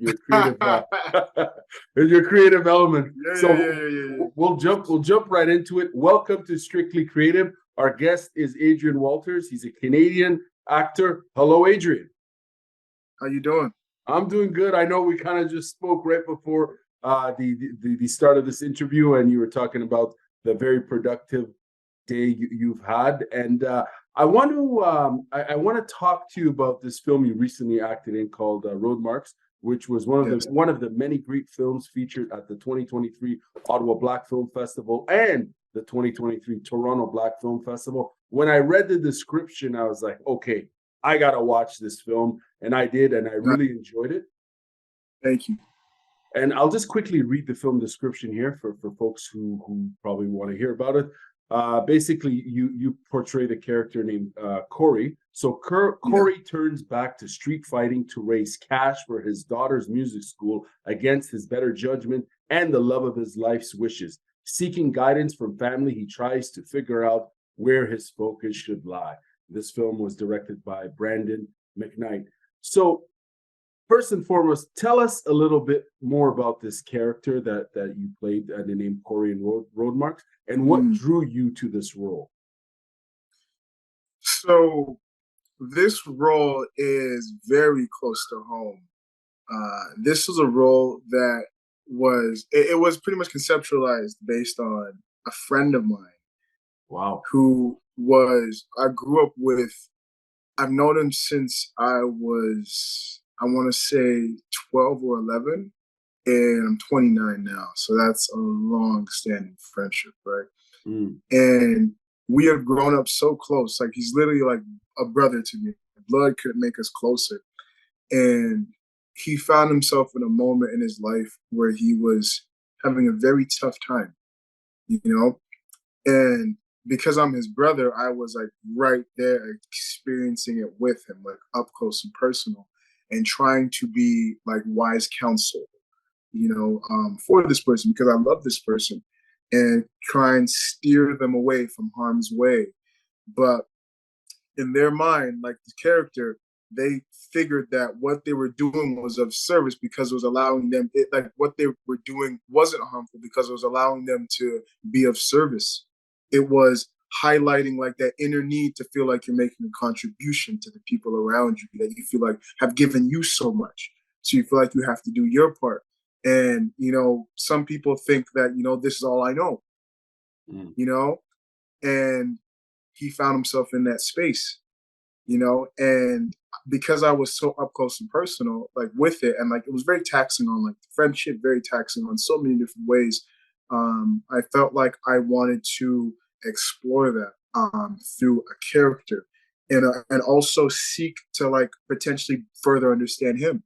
your creative your creative element. Yeah, So yeah, yeah, yeah, yeah, yeah. we'll jump right into it. Welcome to Strictly Creative. Our guest is Adrian Walters. He's a Canadian actor. Hello, Adrian. How you doing? I'm doing good. I know we kind of just spoke right before the start of this interview, and you were talking about the very productive day you've had, and I want to talk to you about this film you recently acted in called ROADMARKS, which was Yes. one of the many great films featured at the 2023 Ottawa Black Film Festival and the 2023 Toronto Black Film Festival. When I read the description, I was like, okay, I gotta watch this film, and I did, and I really enjoyed it. Thank you. And I'll just quickly read the film description here for folks who probably want to hear about it. Basically, you portray the character named Kory. So Kory turns back to street fighting to raise cash for his daughter's music school against his better judgment and the love of his life's wishes. Seeking guidance from family, he tries to figure out where his focus should lie. This film was directed by Brandon McKnight. So first and foremost, tell us a little bit more about this character that you played, the name Kory in ROADMARKS, and what drew you to this role. So this role is very close to home. This was a role that it was pretty much conceptualized based on a friend of mine. Wow. I grew up with. I've known him since I want to say 12 or 11, and I'm 29 now. So that's a long-standing friendship, right? And we have grown up so close. Like, he's literally like a brother to me. Blood couldn't make us closer. And he found himself in a moment in his life where he was having a very tough time, you know? And because I'm his brother, I was like right there experiencing it with him, like up close and personal, and trying to be like wise counsel, for this person, because I love this person, and try and steer them away from harm's way. But in their mind, like the character, they figured that what they were doing was of service because it was allowing them, like what they were doing wasn't harmful because it was allowing them to be of service. It was highlighting like that inner need to feel like you're making a contribution to the people around you that you feel like have given you so much. So you feel like you have to do your part. And, some people think that, this is all I know, and he found himself in that space, and because I was so up close and personal, like with it, and like it was very taxing on like the friendship, very taxing on so many different ways. I felt like I wanted to explore that through a character, and also seek to like potentially further understand him,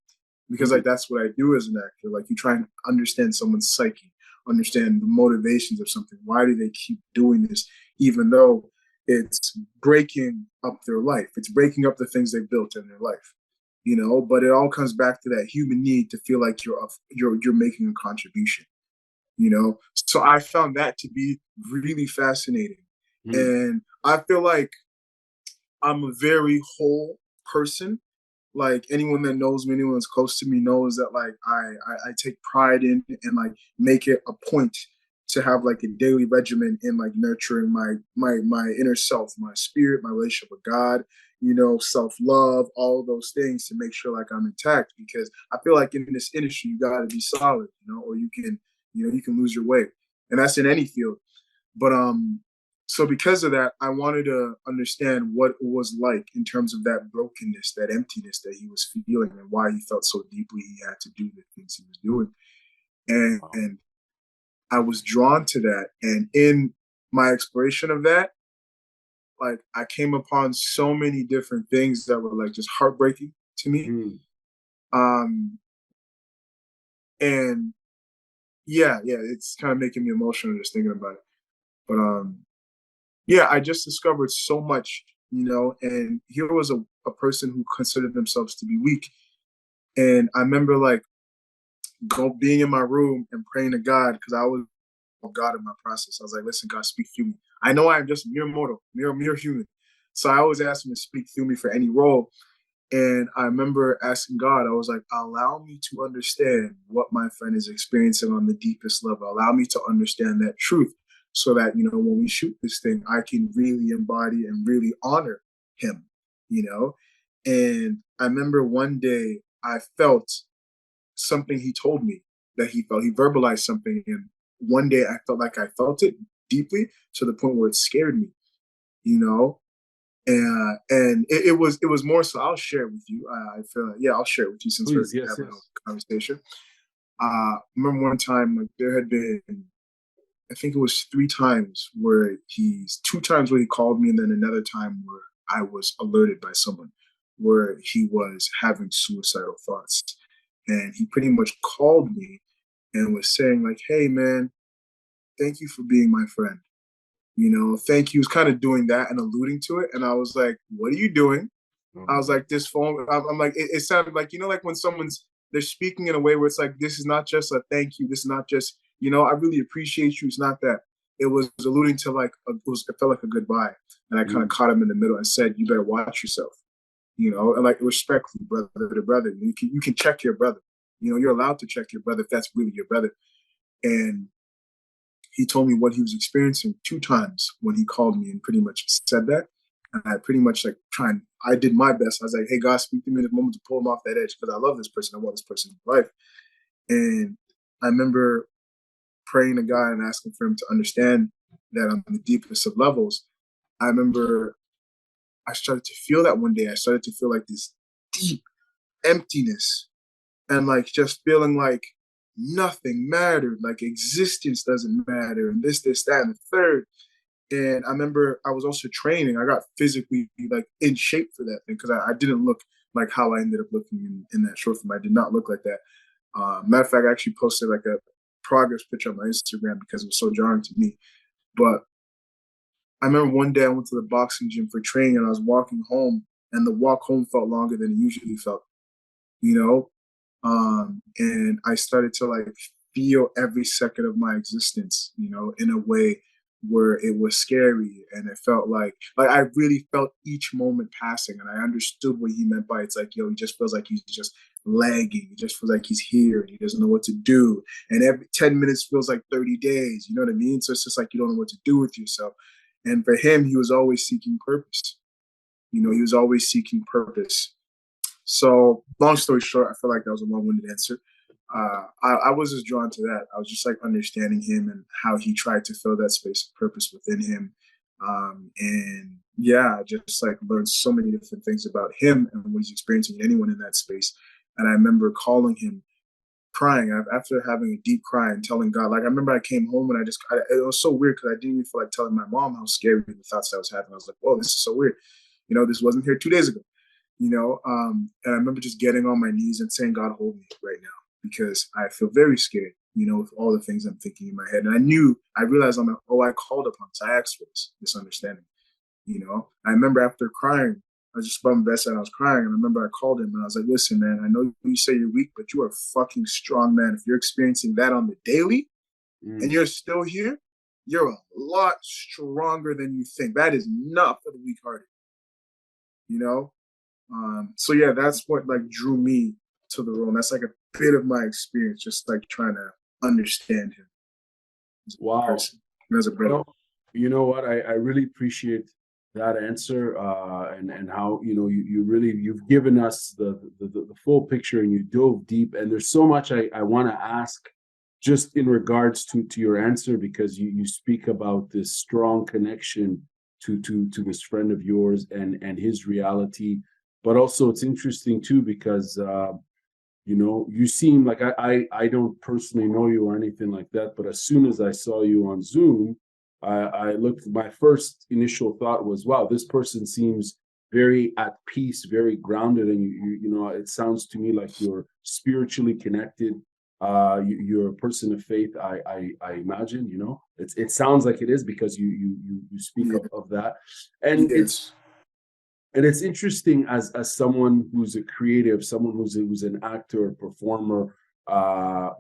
because like that's what I do as an actor. Like, you try and understand someone's psyche, understand the motivations of something. Why do they keep doing this, even though it's breaking up their life? It's breaking up the things they built in their life, But it all comes back to that human need to feel like you're making a contribution, So I found that to be really fascinating, and I feel like I'm a very whole person. Like, anyone that knows me, anyone that's close to me knows that like I take pride in and like make it a point to have like a daily regimen in like nurturing my inner self, my spirit, my relationship with God, self-love, all of those things to make sure like I'm intact, because I feel like in this industry you gotta be solid, or you can lose your way. And that's in any field. But so because of that, I wanted to understand what it was like in terms of that brokenness, that emptiness that he was feeling, and why he felt so deeply he had to do the things he was doing. And I was drawn to that. And in my exploration of that, like, I came upon so many different things that were like just heartbreaking to me. And yeah, it's kind of making me emotional just thinking about it. But yeah, I just discovered so much, and here was a person who considered themselves to be weak. And I remember like being in my room and praying to God, because I was God in my process. I was like, listen, God, speak through me. I know I am just mere mortal, mere human. So I always ask him to speak through me for any role. And I remember asking God, I was like, allow me to understand what my friend is experiencing on the deepest level. Allow me to understand that truth so that, when we shoot this thing, I can really embody and really honor him, you know? And I remember one day I felt something he told me that he felt. He verbalized something. And one day I felt like I felt it deeply to the point where it scared me, you know? And it was more so. I'll share it with you. I feel yeah, I'll share it with you since we're Please, yes, having yes. a conversation. Remember one time like there had been, I think it was 3 times where he's 2 times where he called me, and then another time where I was alerted by someone where he was having suicidal thoughts, and he pretty much called me and was saying like, "Hey man, thank you for being my friend. Thank you." He was kind of doing that and alluding to it, and I was like, "What are you doing?" I was like, "This phone." I'm like, it sounded like like when they're speaking in a way where it's like, this is not just a thank you. This is not just I really appreciate you. It's not that. It was alluding to like it felt like a goodbye, and I kind of Mm. caught him in the middle and said, "You better watch yourself." And like respectfully, brother to brother. You can check your brother. You're allowed to check your brother if that's really your brother. And he told me what he was experiencing 2 times when he called me and pretty much said that. And I pretty much I did my best. I was like, hey, God, speak to me in the moment to pull him off that edge because I love this person. I want this person in my life. And I remember praying to God and asking for him to understand that on the deepest of levels. I remember I started to feel that one day. I started to feel like this deep emptiness and like just feeling like nothing mattered, like existence doesn't matter, and this, that, and the third. And I remember I was also training. I got physically like in shape for that thing because I didn't look like how I ended up looking in that short film. I did not look like that. Matter of fact, I actually posted like a progress picture on my Instagram because it was so jarring to me. But I remember one day I went to the boxing gym for training and I was walking home, and the walk home felt longer than it usually felt, you know? And I started to like feel every second of my existence, in a way where it was scary, and it felt like I really felt each moment passing, and I understood what he meant by it's like, he just feels like he's just lagging. He just feels like he's here and he doesn't know what to do. And every 10 minutes feels like 30 days. You know what I mean? So it's just like you don't know what to do with yourself. And for him, he was always seeking purpose. He was always seeking purpose. So, long story short, I feel like that was a long-winded answer. I was just drawn to that. I was just like understanding him and how he tried to fill that space of purpose within him. And yeah, I just like learned so many different things about him and what he's experiencing, anyone in that space. And I remember calling him crying after having a deep cry and telling God. Like I remember I came home and it was so weird because I didn't even feel like telling my mom how scary the thoughts I was having. I was like, whoa, this is so weird. This wasn't here 2 days ago. And I remember just getting on my knees and saying, God, hold me right now, because I feel very scared, with all the things I'm thinking in my head. And I realized I'm like, oh, I called upon, so I asked for this understanding. I remember after crying, I was just by my bedside, I was crying, and I remember I called him and I was like, listen, man, I know you say you're weak, but you are a fucking strong man. If you're experiencing that on the daily and you're still here, you're a lot stronger than you think. That is not for the weak-hearted, you know? So yeah, that's what like drew me to the role. And that's like a bit of my experience, just like trying to understand him as a Wow. person and as a brother. You know what? I really appreciate that answer, and how you really you've given us the full picture, and you dove deep. And there's so much I want to ask just in regards to your answer, because you speak about this strong connection to this friend of yours and his reality. But also it's interesting too because you seem like I don't personally know you or anything like that, but as soon as I saw you on Zoom, I looked. My first initial thought was, wow, this person seems very at peace, very grounded, and it sounds to me like you're spiritually connected. You're a person of faith. I imagine. It sounds like it is because you speak Yeah. of that, and it's Yes. and it's interesting as someone who's a creative, someone who's an actor, performer. I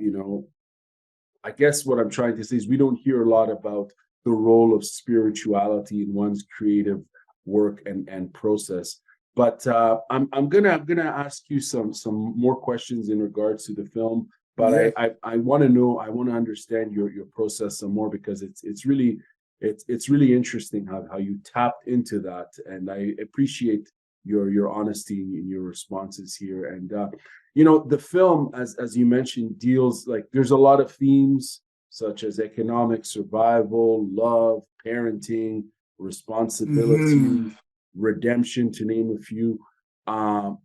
guess what I'm trying to say is we don't hear a lot about the role of spirituality in one's creative work and process. But I'm gonna ask you some more questions in regards to the film. But Yeah. I want to know, I want to understand your process some more, because it's really interesting how you tapped into that, and I appreciate your honesty in your responses here. And the film, as you mentioned, deals, like, there's a lot of themes such as economic survival, love, parenting, responsibility, redemption, to name a few. Um,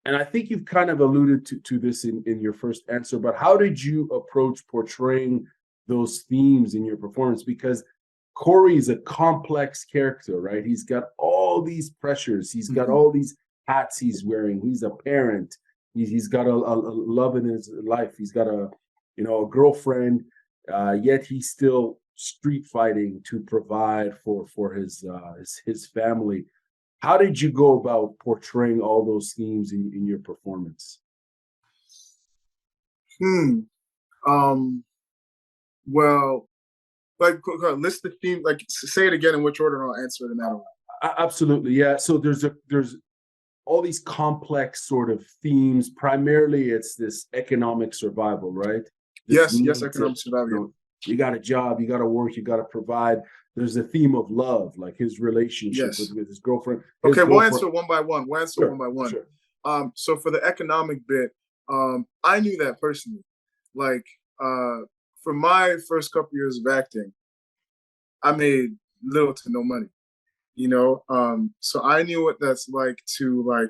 and I think you've kind of alluded to this in your first answer, but how did you approach portraying those themes in your performance? Because Kory is a complex character, right? He's got all these pressures, he's got all these hats he's wearing. He's a parent, he's got a love in his life, he's got a girlfriend, yet he's still street fighting to provide for his family. How did you go about portraying all those themes in your performance? Hmm. Um. Well, like, list the theme. Like, say it again in which order, and I'll answer it in that order. Absolutely, yeah. So there's all these complex sort of themes. Primarily, it's this economic survival, right? This Yes. need to, Economic survival. you got a job, you got to work, you got to provide. There's a theme of love, like his relationship Yes. with his girlfriend. Okay, we'll answer one by one. Sure, sure. So for the economic bit, I knew that personally. Like, for my first couple years of acting, I made little to no money. So I knew what that's like to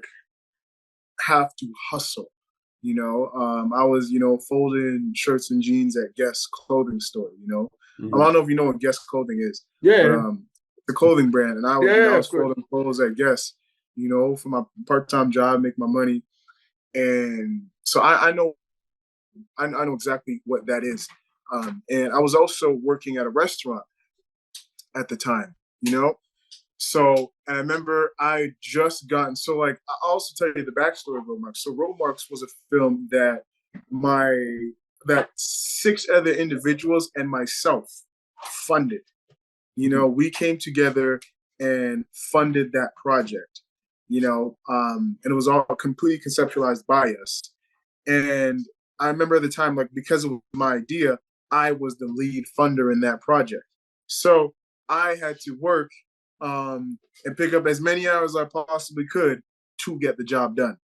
have to hustle. I was folding shirts and jeans at Guess clothing store. I don't know if you know what Guess clothing is, Yeah, but yeah. the clothing brand, and I was Yeah, I of was course. folding clothes at Guess, for my part-time job, make my money, and so I know exactly what that is. And I was also working at a restaurant at the time, you know. So, and I remember I just gotten, so like, I'll also tell you the backstory of ROADMARKS. So ROADMARKS was a film that six other individuals and myself funded. We came together and funded that project, and it was all completely conceptualized by us. And I remember at the time, like, because of my idea, I was the lead funder in that project. So I had to work and pick up as many hours as I possibly could to get the job done,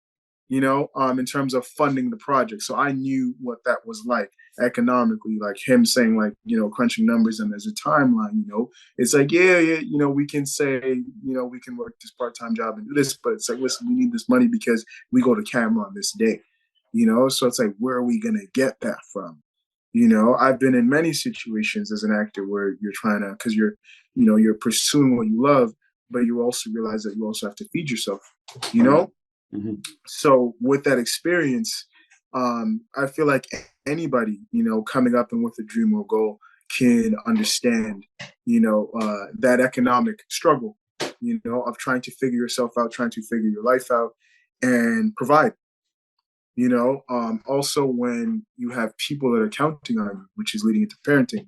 in terms of funding the project. So I knew what that was like economically, like him saying, like, crunching numbers, and there's a timeline, it's like, yeah, we can say, we can work this part-time job and do this, but it's like, listen, we need this money because we go to camera on this day, so it's like, where are we going to get that from? I've been in many situations as an actor where you're trying to, because you're pursuing what you love, but you also realize that you also have to feed yourself, Mm-hmm. So with that experience, I feel like anybody, coming up and with a dream or goal can understand, that economic struggle, of trying to figure yourself out, trying to figure your life out and provide. Also when you have people that are counting on you, which is leading into parenting,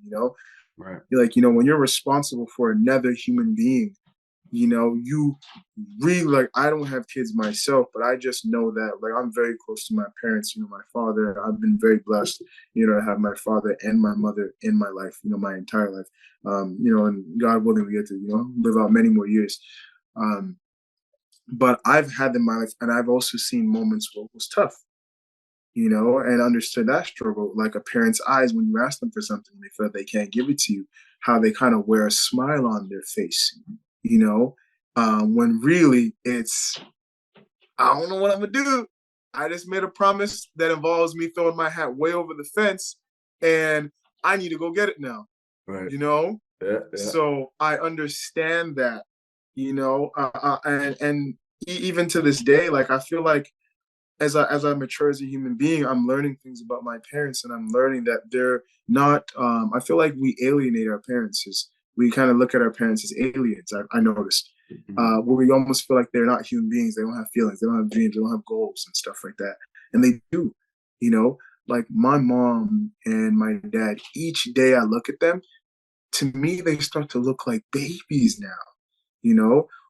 Right. you're like, when you're responsible for another human being, you really, like, I don't have kids myself, but I just know that, like, I'm very close to my parents, my father. I've been very blessed, to have my father and my mother in my life, my entire life. And God willing, we get to, live out many more years. But I've had them in my life, and I've also seen moments where it was tough, and understood that struggle, like a parent's eyes when you ask them for something, they feel they can't give it to you, how they kind of wear a smile on their face, when really it's, I don't know what I'm gonna do. I just made a promise that involves me throwing my hat way over the fence, and I need to go get it now, Right. Yeah. So I understand that, and even to this day, like, I feel like as I mature as a human being, I'm learning things about my parents, and I'm learning that they're not. I feel like we alienate our parents. We kind of look at our parents as aliens. I noticed, where we almost feel like they're not human beings. They don't have feelings. They don't have dreams. They don't have goals and stuff like that. And they do. Like my mom and my dad. Each day I look at them, to me they start to look like babies now.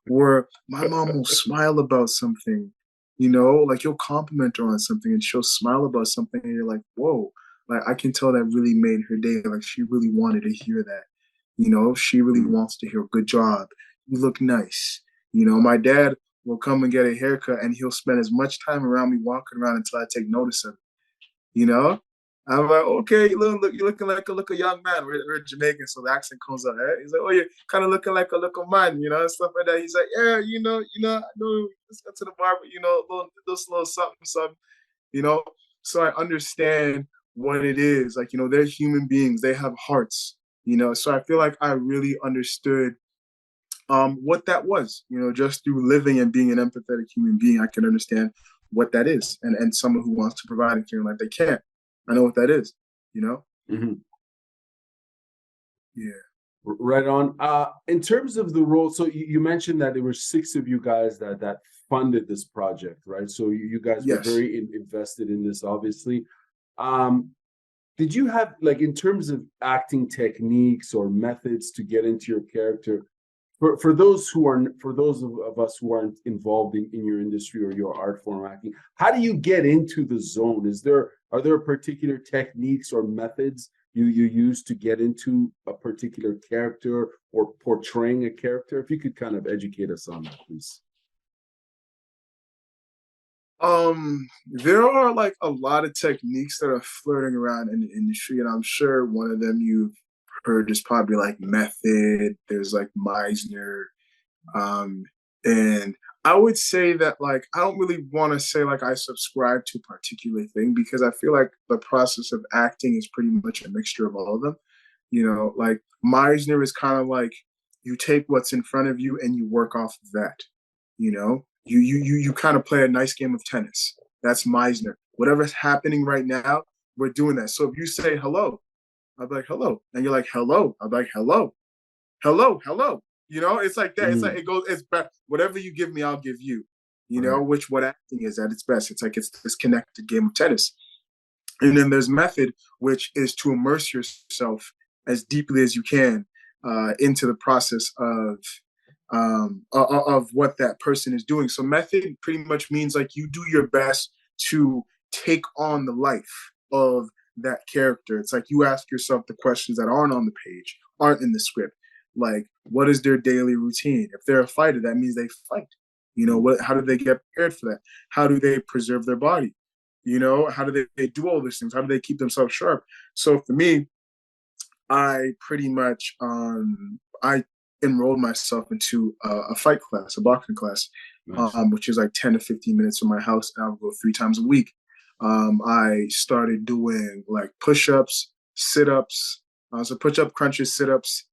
Or my mom will smile about something, you know, like you'll compliment her on something and she'll smile about something and you're like, whoa, like I can tell that really made her day. Like she really wanted to hear that. You know, she really Mm. wants to hear good job. You look nice. You know, my dad will come and get a haircut and he'll spend as much time around me walking around until I take notice of it. You know? I'm like, okay, you're looking like a young man. We're Jamaican, so the accent comes out. Right? He's like, oh, you're kind of looking like a little man, you know, and stuff like that. He's like, yeah, I know, let's go to the barber, you know, little something, something, you know. So I understand what it is. Like, you know, they're human beings. They have hearts, you know. So I feel like I really understood what that was, you know, just through living and being an empathetic human being. I can understand what that is, and someone who wants to provide and feeling like they can't. I know what that is, you know. Mhm. Yeah. Right on. In terms of the role, so you mentioned that there were six of you guys that funded this project, right? So you guys were Yes. very invested in this, obviously. Um, did you have, like, in terms of acting techniques or methods to get into your character, for those who are, for those of us who aren't involved in your industry or your art form acting, how do you get into the zone? Are there particular techniques or methods you use to get into a particular character or portraying a character? If you could kind of educate us on that, please. There are like a lot of techniques that are flirting around in the industry, and I'm sure one of them you've heard is probably like method. There's like Meisner, um, and I would say that like I don't really want to say like I subscribe to a particular thing because I feel like the process of acting is pretty much a mixture of all of them. You know, like Meisner is kind of like you take what's in front of you and you work off of that. You know, you kind of play a nice game of tennis. That's Meisner. Whatever's happening right now, we're doing that. So if you say hello, I'll be like hello, and you're like hello, I'll be like hello, hello, hello. You know, it's like that. It's like Mm, it goes. It's best. Whatever you give me, I'll give you. You know, right. which what acting is at its best. It's like it's this connected game of tennis. And then there's method, which is to immerse yourself as deeply as you can into the process of what that person is doing. So method pretty much means like you do your best to take on the life of that character. It's like you ask yourself the questions that aren't on the page, aren't in the script. Like, what is their daily routine? If they're a fighter, that means they fight. You know, Mm, what? How do they get prepared for that? How do they preserve their body? You know, how do they do all these things? How do they keep themselves sharp? So for me, I pretty much I enrolled myself into a fight class, a boxing class, nice. which is like 10 to 15 minutes from my house, and I'll go 3 times a week. I started doing like push-ups, sit-ups, so push-up crunches, sit-ups,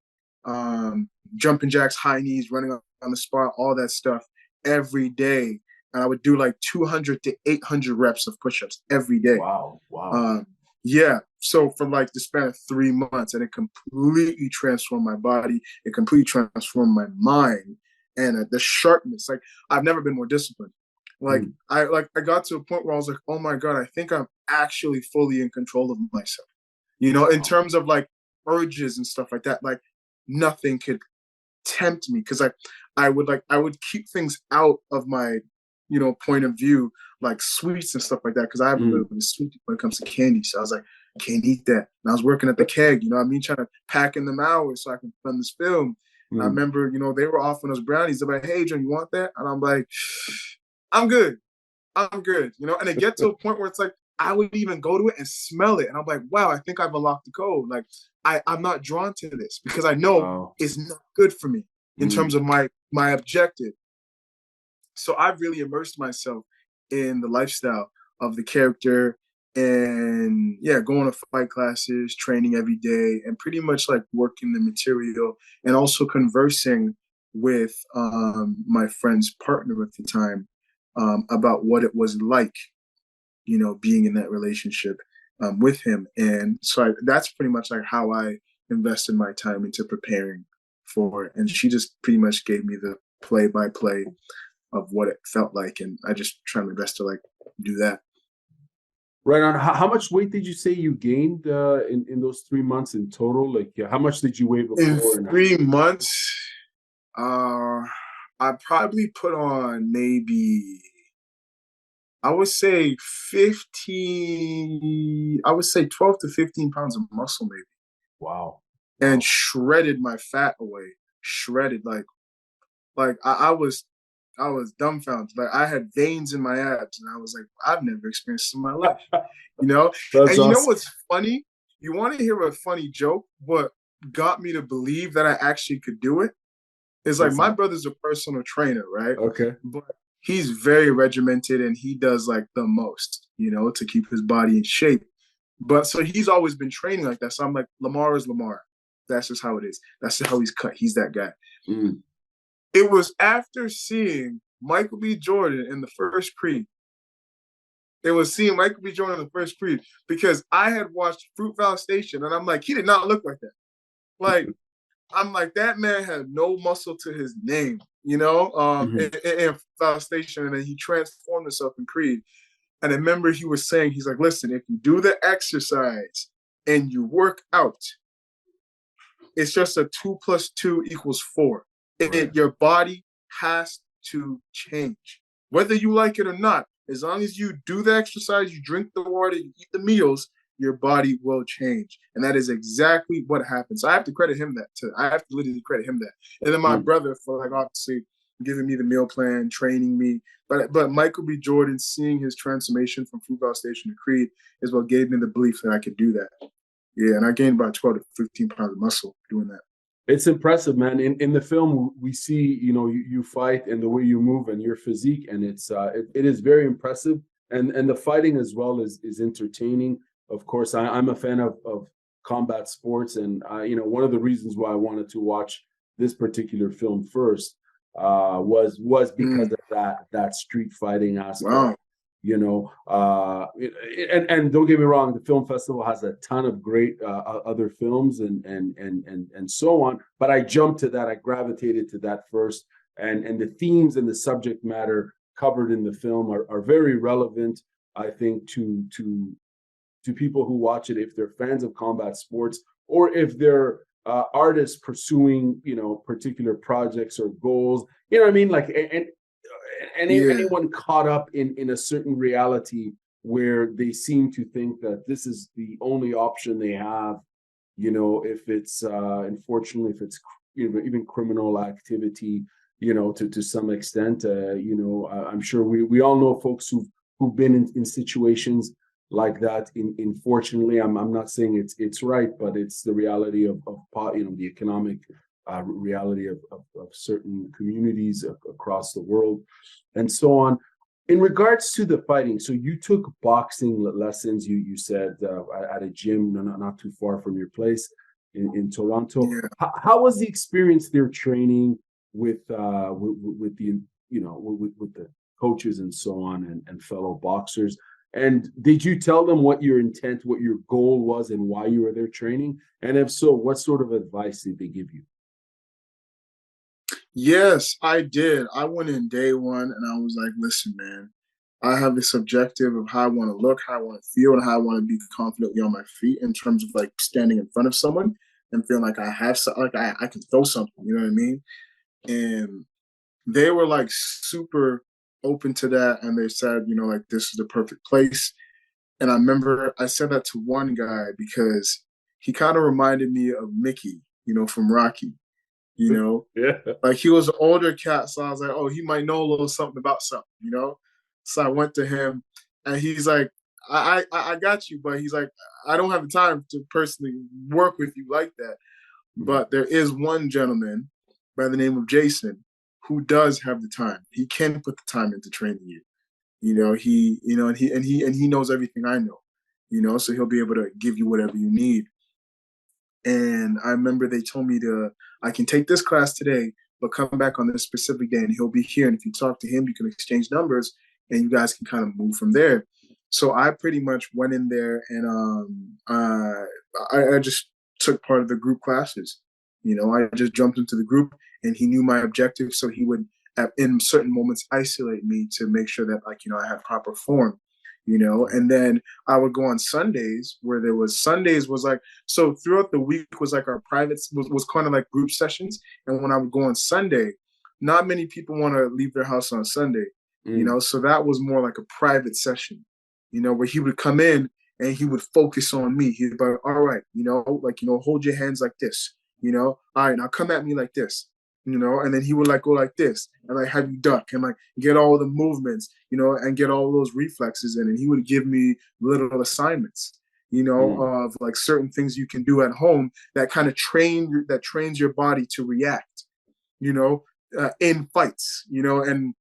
jumping jacks, high knees, running on the spot, all that stuff every day. And I would do like 200 to 800 reps of push-ups every day. Wow. Wow. Um, yeah. So for like the span of 3 months, and it completely transformed my body. It completely transformed my mind and the sharpness. Like I've never been more disciplined. Mm, I got to a point where I was like, oh my god, I think I'm actually fully in control of myself. You know, in wow. terms of like urges and stuff like that. Like nothing could tempt me because I would keep things out of my point of view, like sweets and stuff like that, because I have a little Mm, bit of sweet when it comes to candy. So I was like, I can't eat that. And I was working at the keg, you know what I mean, trying to pack in them hours so I can film this film. And I mm. remember, they were offering us brownies. They're like, hey, Adrian, you want that? And I'm like, I'm good. I'm good. And it get to a point where it's like I would even go to it and smell it. And I'm like, wow, I think I've unlocked the code. Like I'm not drawn to this because I know Wow. it's not good for me in terms Mm. of my objective. So I've really immersed myself in the lifestyle of the character and yeah, going to fight classes, training every day, and pretty much like working the material and also conversing with my friend's partner at the time about what it was like, being in that relationship with him. And so that's pretty much like how I invested my time into preparing for it. And she just pretty much gave me the play by play of what it felt like, and I just tried my best to like do that. Right on. How much weight did you say you gained in those 3 months in total? Like, yeah, how much did you weigh In before? And 3 months, uh, I probably put on maybe, I would say 15, I would say 12 to 15 pounds of muscle maybe. Wow. And Wow. shredded my fat away. Shredded like I was dumbfounded. Like I had veins in my abs, and I was like, I've never experienced this in my life, you know. That's And you know awesome. what's funny? You want to hear a funny joke? What got me to believe that I actually could do it is like What's my that? brother's a personal trainer, right? Okay. But he's very regimented, and he does like the most, to keep his body in shape. But so he's always been training like that. So I'm like, Lamar is Lamar. That's just how it is. That's just how he's cut. He's that guy. Mm. It was after seeing Michael B. Jordan in the first Creed. It was seeing Michael B. Jordan in the first Creed because I had watched Fruitvale Station, and I'm like, he did not look like that. Like, I'm like, that man had no muscle to his name, Mm-hmm. in Fruitvale Station, and then he transformed himself in Creed. And I remember he was saying, he's like, listen, if you do the exercise and you work out, it's just a 2 + 2 = 4. Right. Your body has to change. Whether you like it or not, as long as you do the exercise, you drink the water, you eat the meals, your body will change. And that is exactly what happens. So I have to credit him that too. I have to literally credit him that. And then my Mm. brother for like obviously giving me the meal plan, training me. But Michael B. Jordan, seeing his transformation from Fruitvale Station to Creed is what gave me the belief that I could do that. Yeah, and I gained about 12 to 15 pounds of muscle doing that. It's impressive, man. In the film, we see, you fight and the way you move and your physique, and it is very impressive. And the fighting as well is entertaining. Of course, I'm a fan of combat sports, and one of the reasons why I wanted to watch this particular film first was because Mm, of that street fighting aspect. wow. And don't get me wrong, the film festival has a ton of great other films and so on, but I jumped to that. I gravitated to that first, and the themes and the subject matter covered in the film are very relevant, I think, to people who watch it, if they're fans of combat sports or if they're artists pursuing particular projects or goals. You know what I mean? Like, and Yeah. anyone caught up in a certain reality where they seem to think that this is the only option they have, if it's unfortunately, if it's even criminal activity, to some extent. I'm sure we all know folks who've been in situations like that. Unfortunately, I'm not saying it's right, but it's the reality of the economic reality of certain communities across the world, and so on. In regards to the fighting, so you took boxing lessons. You said at a gym not too far from your place in Toronto. Yeah. How was the experience there training with the with the coaches and so on and fellow boxers? And did you tell them what your intent, what your goal was, and why you were there training? And if so, what sort of advice did they give you? Yes, I did. I went in day one and I was like, listen, man, I have this objective of how I want to look, how I want to feel, and how I want to be confidently on my feet in terms of like standing in front of someone and feeling like I have something, like I can throw something, you know what I mean? And they were like super open to that. And they said, like, this is the perfect place. And I remember I said that to one guy because he kind of reminded me of Mickey, from Rocky, you know, Yeah. like he was an older cat. So I was like, oh, he might know a little something about something. So I went to him and he's like, I got you, but he's like, I don't have the time to personally work with you like that. But there is one gentleman by the name of Jason who does have the time. He can put the time into training you. And he knows everything I know. So he'll be able to give you whatever you need. And I remember they told me I can take this class today, but come back on this specific day and he'll be here. And if you talk to him, you can exchange numbers and you guys can kind of move from there. So I pretty much went in there and I just took part of the group classes. I just jumped into the group and he knew my objective. So he would, in certain moments, isolate me to make sure that, like, I had proper form. And then I would go on Sundays where Sundays was like, so throughout the week was like our private was kind of like group sessions. And when I would go on Sunday, not many people want to leave their house on Sunday, you Mm, know. So that was more like a private session, you know, where he would come in and he would focus on me. He'd be like, all right, you know, like, you know, hold your hands like this, you know, all right, now come at me like this, you know, and then he would like go like this and like have you duck and like get all the movements, you know, and get all those reflexes in. And he would give me little assignments, you know, mm, of like certain things you can do at home that kind of trains your body to react, you know, in fights, you know. And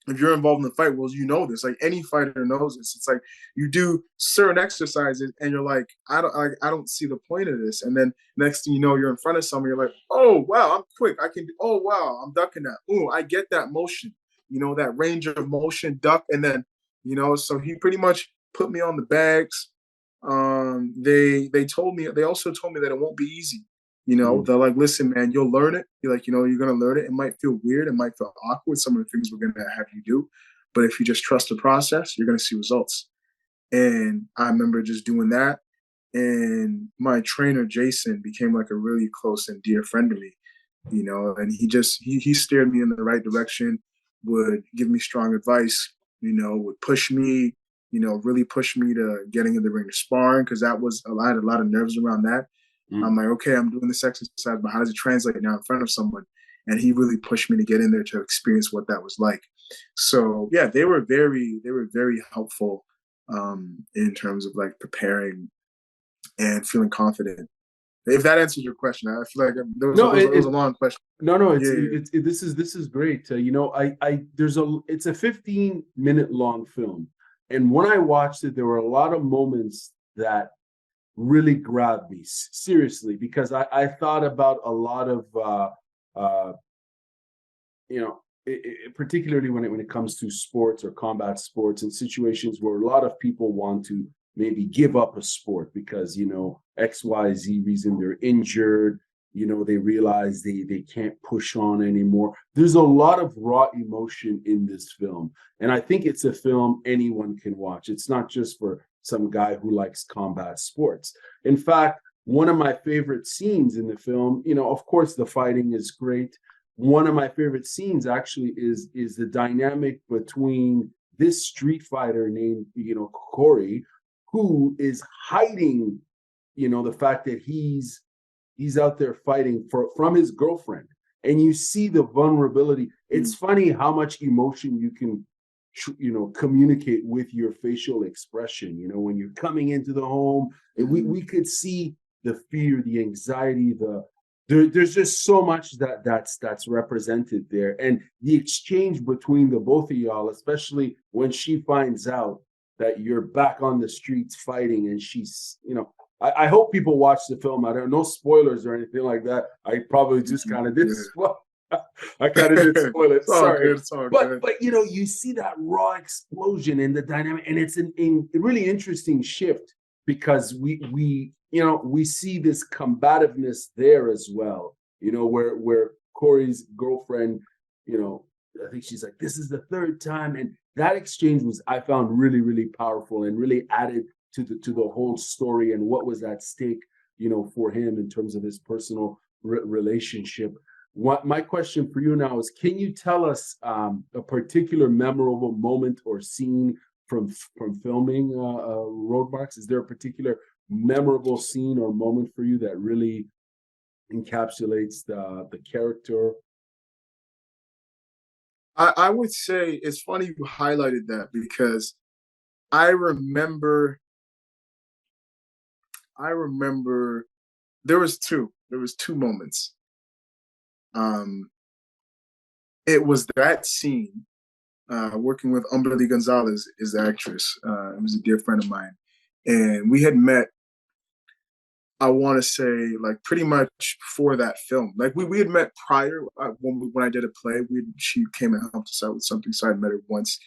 if you're involved in the fight, well, you know this. Like any fighter knows this. It's like you do certain exercises, and you're like, I don't see the point of this. And then next thing you know, you're in front of someone. You're like, oh wow, I'm quick. I can. Oh wow, I'm ducking that. Oh, I get that motion. You know, that range of motion, duck, and then, you know. So he pretty much put me on the bags. They told me. They also told me that it won't be easy. You know, mm, they're like, listen, man, you'll learn it. You're like, you know, you're gonna learn it. It might feel weird, it might feel awkward, some of the things we're gonna have you do. But if you just trust the process, you're gonna see results. And I remember just doing that. And my trainer, Jason, became like a really close and dear friend to me, you know, and he steered me in the right direction, would give me strong advice, you know, would push me, you know, really push me to getting in the ring to sparring, because I had a lot of nerves around that. I'm mm. like, okay, I'm doing this exercise, but how does it translate now in front of someone? And he really pushed me to get in there to experience what that was like. So yeah, they were very helpful in terms of like preparing and feeling confident. If that answers your question, I feel like No, it was a long question. no, no, Yeah, this is great. You know, it's a 15-minute long film, and when I watched it, there were a lot of moments that really grabbed me seriously, because I thought about a lot of uh, you know, particularly when it comes to sports or combat sports, and situations where a lot of people want to maybe give up a sport because, you know, XYZ reason, they're injured, you know, they realize they can't push on anymore. There's a lot of raw emotion in this film, and I think it's a film anyone can watch. It's not just for some guy who likes combat sports. In fact, one of my favorite scenes in the film, you know, of course the fighting is great. One of my favorite scenes actually is the dynamic between this street fighter named, you know, Kory, who is hiding, you know, the fact that he's out there fighting from his girlfriend, and you see the vulnerability. It's funny how much emotion you can, you know, communicate with your facial expression. You know, when you're coming into the home, and we could see the fear, the anxiety, there's just so much that's represented there, and the exchange between the both of y'all, especially when she finds out that you're back on the streets fighting, and she's, you know, I hope people watch the film. I don't, no spoilers or anything like that. I probably just kind of did. yeah. I kind of did spoil it. It's all Sorry, good. It's all good. but you know, you see that raw explosion and the dynamic, and it's a really interesting shift, because we you know, we see this combativeness there as well. You know, where Kory's girlfriend, you know, I think she's like, this is the third time, and that exchange was, I found, really powerful, and really added to the whole story and what was at stake, you know, for him in terms of his personal relationship. What my question for you now is, can you tell us a particular memorable moment or scene from filming ROADMARKS? Is there a particular memorable scene or moment for you that really encapsulates the character? I would say it's funny you highlighted that, because I remember I remember there was two moments. Um, it was that scene, working with Umberly Gonzalez, is the actress. It was a dear friend of mine, and we had met. I want to say like pretty much before that film. Like we had met prior, when I did a play. She came and helped us out with something, so I met her once,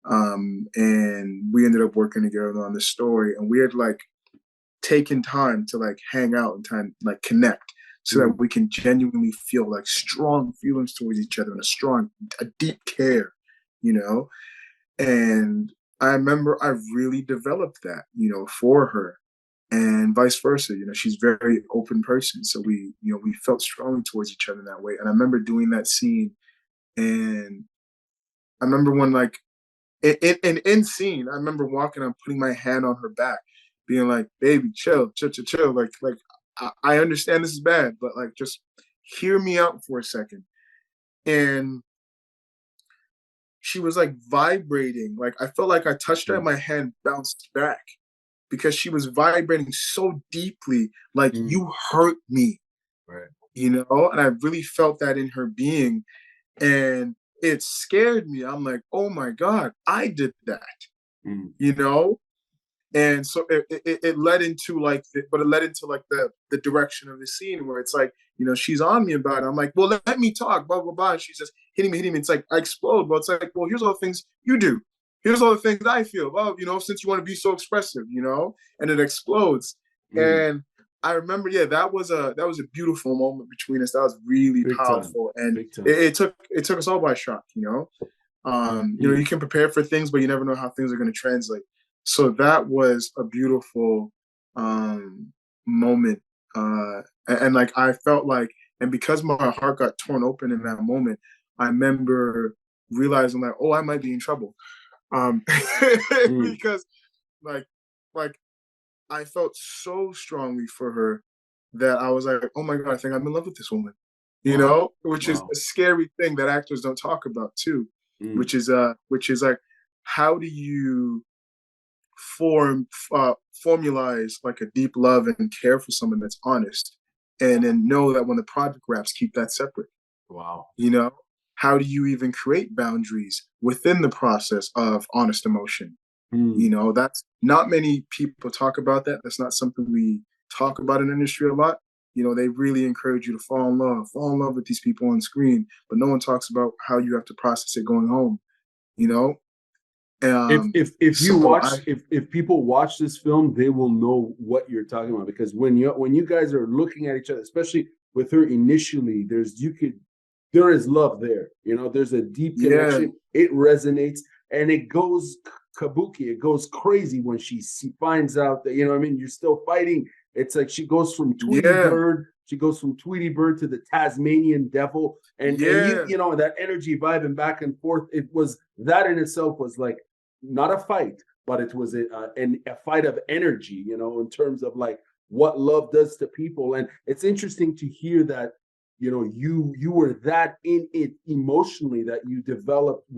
and we ended up working together on this story. And we had like taken time to like hang out and time like connect, so that we can genuinely feel like strong feelings towards each other, and a deep care, you know. And I remember I really developed that, you know, for her, and vice versa. You know, she's a very open person, so we, you know, we felt strongly towards each other in that way. And I remember doing that scene And I remember when like in scene, I remember walking and putting my hand on her back, being like, "Baby, chill, chill, chill, chill. Like I understand this is bad, but like just hear me out for a second." And she was like vibrating. Like I felt like I touched her and my hand bounced back because she was vibrating so deeply, like you hurt me, Right. you know? And I really felt that in her being. And it scared me. I'm like, oh my God, I did that, you know? And so it led into like, but it led into like the direction of the scene where it's like, you know, she's on me about it. I'm like, well, let me talk, blah, blah, blah. And she's just hitting me. It's like, I explode. But it's like, well, here's all the things you do. Here's all the things I feel. Well, you know, since you want to be so expressive, you know, and it explodes. And I remember, yeah, that was a beautiful moment between us. That was really Big powerful. time. And Big time. it took us all by shock, you know. You know, you can prepare for things, but you never know how things are going to translate. So that was a beautiful moment. And like I felt like, and because my heart got torn open in that moment, I remember realizing like, oh, I might be in trouble. Because like I felt so strongly for her that I was like, oh my God, I think I'm in love with this woman. You know, which is a scary thing that actors don't talk about too, which is like, how do you formalize like a deep love and care for someone that's honest, and then know that when the project wraps, keep that separate. Wow. You know, how do you even create boundaries within the process of honest emotion? You know, that's not many people talk about that. That's not something we talk about in industry a lot. You know, they really encourage you to fall in love with these people on screen, but no one talks about how you have to process it going home, you know? If you watch, if people watch this film, they will know what you're talking about, because when you guys are looking at each other, especially with her initially, there is love there. You know, there's a deep connection. It resonates and it goes kabuki. It goes crazy when she finds out that, you know what I mean, you're still fighting. It's like she goes from Tweety Bird to the Tasmanian Devil, and you know, that energy vibing back and forth. It was, that in itself was like not a fight, but it was a fight of energy, you know, in terms of like what love does to people. And it's interesting to hear that, you know, you were that in it emotionally, that you developed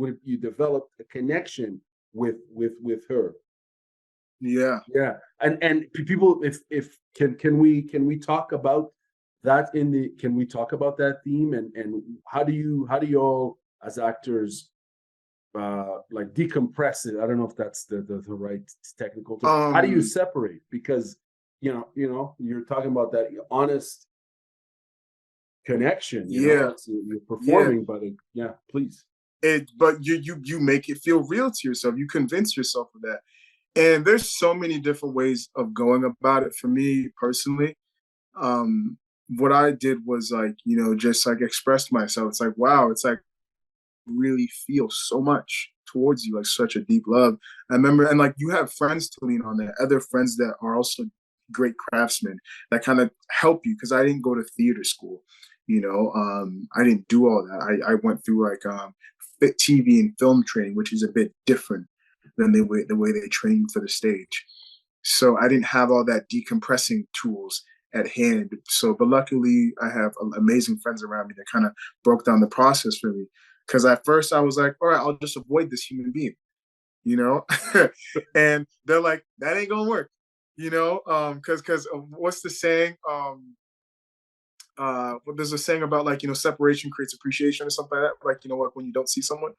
a connection with her. Yeah. And people, if can we talk about that can we talk about that theme, and how do you all as actors like decompress it? I don't know if that's the right technical term. How do you separate? Because you know you're talking about that honest connection, you know, you're performing, but please. But you make it feel real to yourself. You convince yourself of that. And there's so many different ways of going about it. For me personally, what I did was like, you know, just like express myself. It's like, wow, it's like really feel so much towards you, like such a deep love. I remember, and like you have friends to lean on, that other friends that are also great craftsmen that kind of help you, because I didn't go to theater school, you know. I didn't do all that. I went through like fit TV and film training, which is a bit different than the way they train you for the stage. So I didn't have all that decompressing tools at hand. So, but luckily I have amazing friends around me that kind of broke down the process for me. Because at first I was like, all right, I'll just avoid this human being, you know? And they're like, that ain't gonna work, you know? Because what's the saying? There's a saying about like, you know, separation creates appreciation or something like that. Like, you know what, when you don't see someone,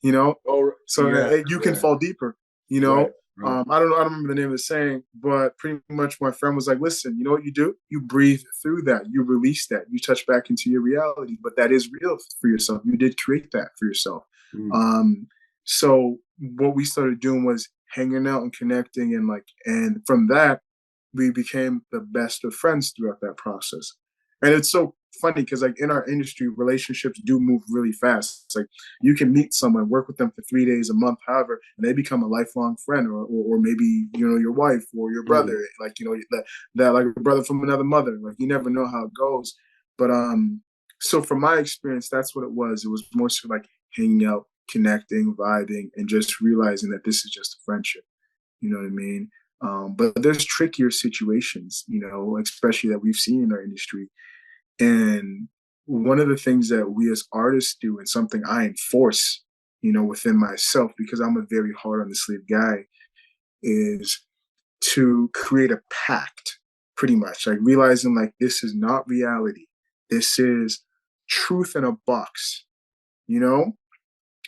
you know? You can fall deeper, you know? Right. I don't remember the name of the saying, but pretty much my friend was like, listen, you know what you do? You breathe through that. You release that. You touch back into your reality, but that is real for yourself. You did create that for yourself. So what we started doing was hanging out and connecting, and from that, we became the best of friends throughout that process. And it's so funny because like in our industry, relationships do move really fast. It's like you can meet someone, work with them for 3 days, a month, however, and they become a lifelong friend, or maybe, you know, your wife or your brother, like, you know, that like a brother from another mother. Like you never know how it goes. But So from my experience, that's what it was. It was more so like hanging out, connecting, vibing, and just realizing that this is just a friendship. You know what I mean? But there's trickier situations, you know, especially that we've seen in our industry. And one of the things that we as artists do, and something I enforce, you know, within myself, because I'm a very hard on the sleeve guy, is to create a pact, pretty much, like realizing like this is not reality. This is truth in a box, you know,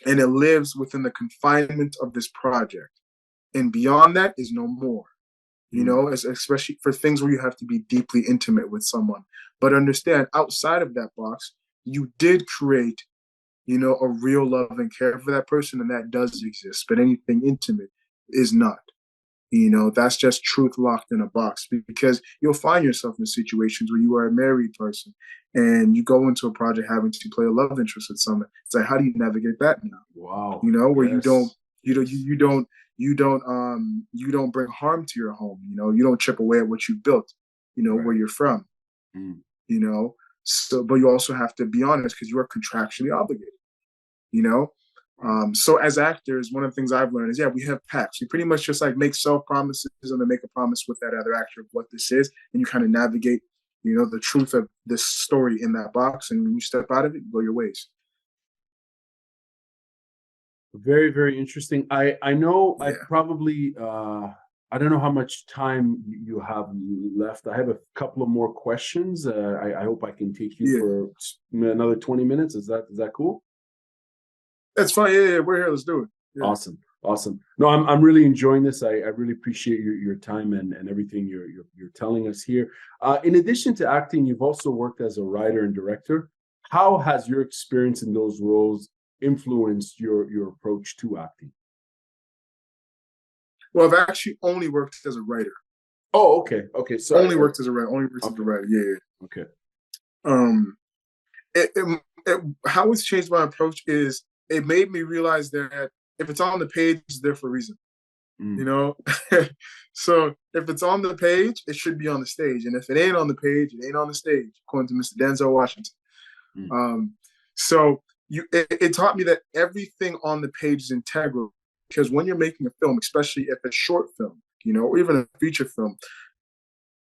and it lives within the confinement of this project. And beyond that is no more, you know, especially for things where you have to be deeply intimate with someone. But understand, outside of that box, you did create, you know, a real love and care for that person, and that does exist. But anything intimate is not. You know, that's just truth locked in a box, because you'll find yourself in situations where you are a married person and you go into a project having to play a love interest with someone. It's like, how do you navigate that now? Wow. You know, where Yes. you don't bring harm to your home. You know, you don't chip away at what you built, you know, where you're from, you know. So, but you also have to be honest, because you are contractually obligated, you know. So as actors, one of the things I've learned is, yeah, we have pacts. We pretty much just like make self promises and then make a promise with that other actor of what this is, and you kind of navigate, you know, the truth of this story in that box. And when you step out of it, you go your ways. Very, very interesting. I know I Yeah. probably I don't know how much time you have left. I have a couple of more questions. I hope I can take you Yeah. for another 20 minutes. Is that cool? That's fine. Yeah, we're here. Let's do it. Yeah. Awesome. Awesome. No, I'm really enjoying this. I really appreciate your time and everything you're telling us here. In addition to acting, you've also worked as a writer and director. How has your experience in those roles influenced your approach to acting? Well, I've actually only worked as a writer. Oh, okay. Okay. Sorry. Only worked as a writer. Only worked as a writer. Yeah. Okay. How it's changed my approach is it made me realize that if it's on the page, it's there for a reason. You know, so if it's on the page, it should be on the stage, and if it ain't on the page, it ain't on the stage, according to Mr. Denzel Washington. So it taught me that everything on the page is integral, because when you're making a film, especially if it's short film, you know, or even a feature film,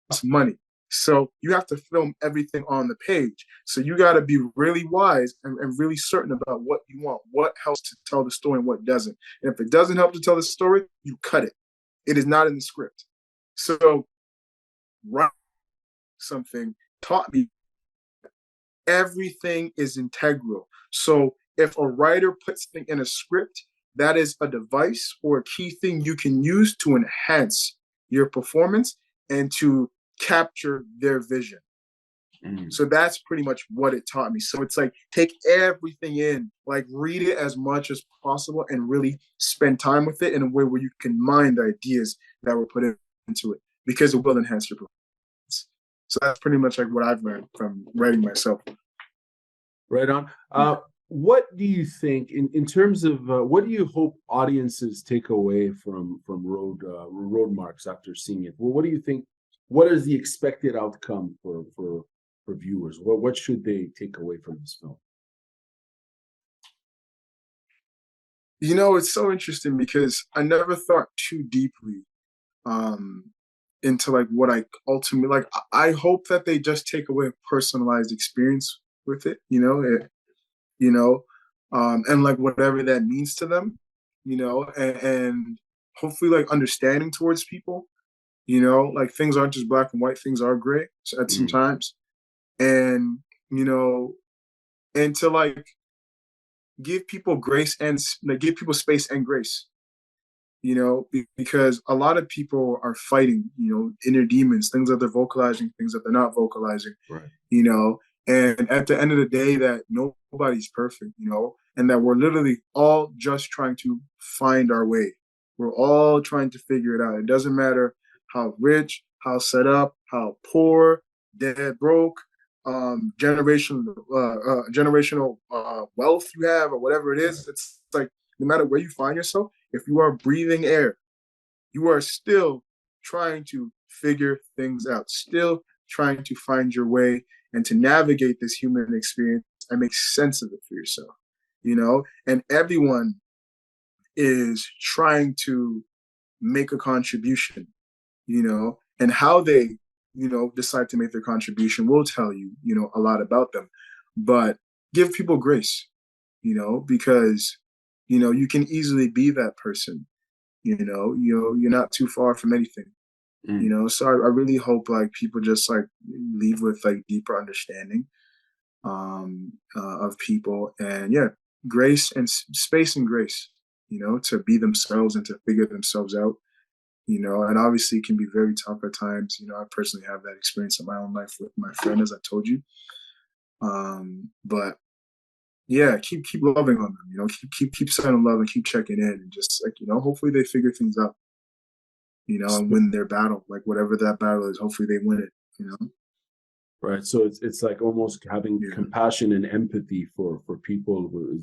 it's money. So you have to film everything on the page. So you got to be really wise and really certain about what you want, what helps to tell the story and what doesn't. And if it doesn't help to tell the story, you cut it. It is not in the script. So writing something taught me everything is integral. So if a writer puts something in a script, that is a device or a key thing you can use to enhance your performance and to capture their vision. So that's pretty much what it taught me. So it's like, take everything in, like read it as much as possible and really spend time with it in a way where you can mine the ideas that were put into it, because it will enhance your performance. So that's pretty much like what I've learned from writing myself. Right on. What do you think in terms of what do you hope audiences take away from ROADMARKS after seeing it? Well, what do you think? What is the expected outcome for viewers? What should they take away from this film? You know, it's so interesting because I never thought too deeply into like what I ultimately like. I hope that they just take away a personalized experience with it, and like whatever that means to them, and hopefully like understanding towards people, like things aren't just black and white, things are gray at some times, and and to like give people grace and like give people space and grace, because a lot of people are fighting, inner demons, things that they're vocalizing, things that they're not vocalizing, right? And at the end of the day, that nobody's perfect, and that we're literally all just trying to find our way. We're all trying to figure it out. It doesn't matter how rich, how set up, how poor, dead broke, generational wealth you have, or whatever it is. It's like no matter where you find yourself, if you are breathing air, you are still trying to figure things out, still trying to find your way and to navigate this human experience and make sense of it for yourself, and everyone is trying to make a contribution, and how they, decide to make their contribution will tell you, a lot about them. But give people grace, because, you can easily be that person, you're not too far from anything, so I really hope like people just like leave with like deeper understanding of people, and yeah, grace and space and grace, to be themselves and to figure themselves out, and obviously it can be very tough at times. I personally have that experience in my own life with my friend, as I told you. But yeah, keep loving on them, keep sending love and keep checking in, and just like, hopefully they figure things out, and win their battle, like whatever that battle is, hopefully they win it. Right. So it's like almost having compassion and empathy for people with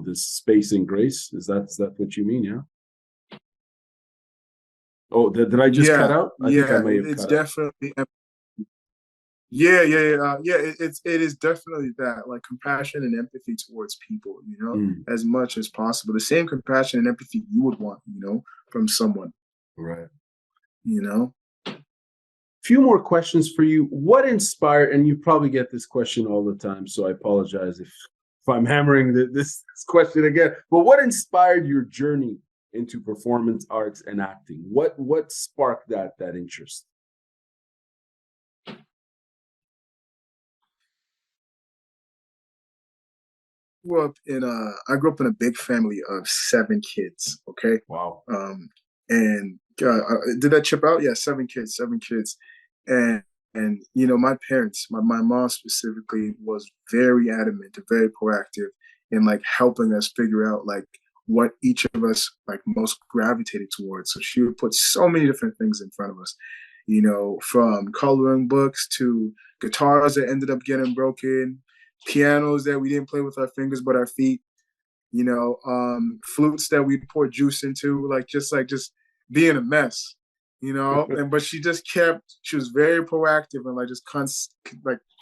this space and grace. Is that what you mean? Yeah. Oh, did I just cut out? I think I may have it's cut definitely out. it is definitely that, like compassion and empathy towards people, as much as possible. The same compassion and empathy you would want, from someone. Right. Few more questions for you. What inspired, and you probably get this question all the time, so I apologize if I'm hammering this question again, but what inspired your journey into performance arts and acting? What sparked that interest? I grew up in a big family of 7 kids. Okay. Wow. And did that chip out? Yeah, 7 kids. And my parents, my mom specifically, was very adamant and very proactive in like helping us figure out like what each of us like most gravitated towards. So she would put so many different things in front of us, from coloring books to guitars that ended up getting broken, pianos that we didn't play with our fingers but our feet, flutes that we pour juice into, just being a mess, and but she was very proactive and like just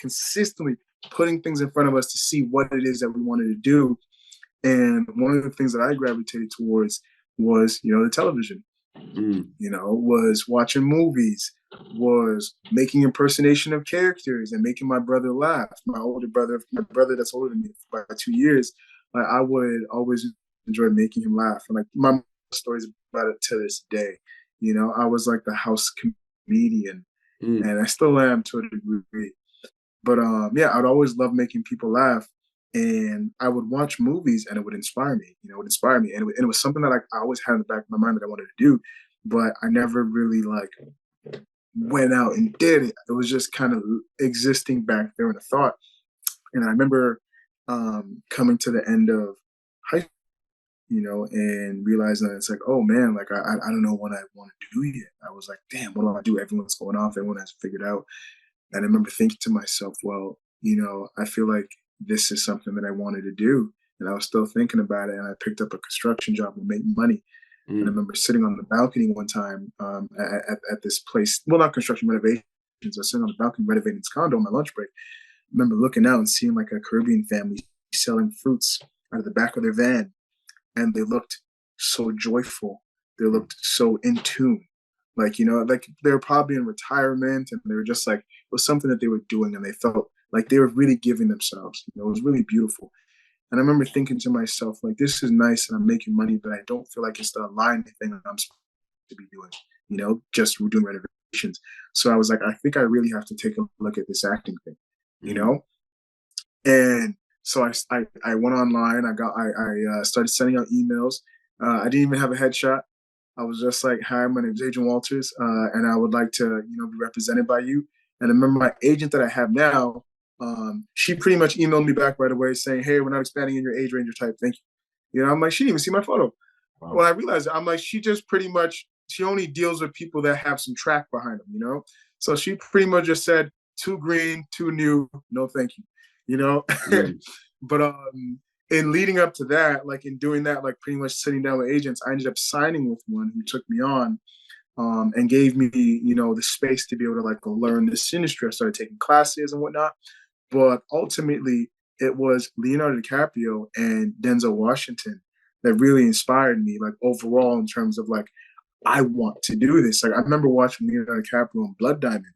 consistently putting things in front of us to see what it is that we wanted to do. And one of the things that I gravitated towards was, the television, was watching movies, was making impersonation of characters and making my brother laugh. My brother that's older than me by 2 years, I would always enjoy making him laugh. And like my stories about it to this day, I was like the house comedian, and I still am to a degree. But I'd always love making people laugh. And I would watch movies and it would inspire me, And it was something that like I always had in the back of my mind that I wanted to do, but I never really like went out and did it. It was just kind of existing back there in a thought. And I remember coming to the end of high school, and realizing that it's like, oh man, like I don't know what I want to do yet. I was like, damn, what do I do? Everyone's going off, everyone has figured out. And I remember thinking to myself, well, I feel like this is something that I wanted to do. And I was still thinking about it. And I picked up a construction job and made money. And I remember sitting on the balcony one time at this place, well, not construction, renovations. I was sitting on the balcony renovating this condo on my lunch break. I remember looking out and seeing like a Caribbean family selling fruits out of the back of their van. And they looked so joyful. They looked so in tune. Like, like they were probably in retirement and they were just like, it was something that they were doing and they felt like they were really giving themselves. It was really beautiful. And I remember thinking to myself, like, this is nice and I'm making money, but I don't feel like it's the aligned thing that I'm supposed to be doing, just doing renovations. So I was like, I think I really have to take a look at this acting thing, And so I went online. I started sending out emails. I didn't even have a headshot. I was just like, hi, my name is Adrian Walters, and I would like to, be represented by you. And I remember my agent that I have now, she pretty much emailed me back right away saying, hey, we're not expanding in your age range or type. Thank you. I'm like, she didn't even see my photo. Wow. When I realized it, I'm like, she only deals with people that have some track behind them, So she pretty much just said, too green, too new, no thank you, But in leading up to that, like in doing that, like pretty much sitting down with agents, I ended up signing with one who took me on. and gave me, the space to be able to like learn this industry. I started taking classes and whatnot. But ultimately, it was Leonardo DiCaprio and Denzel Washington that really inspired me, like overall, in terms of like, I want to do this. Like I remember watching Leonardo DiCaprio in Blood Diamond,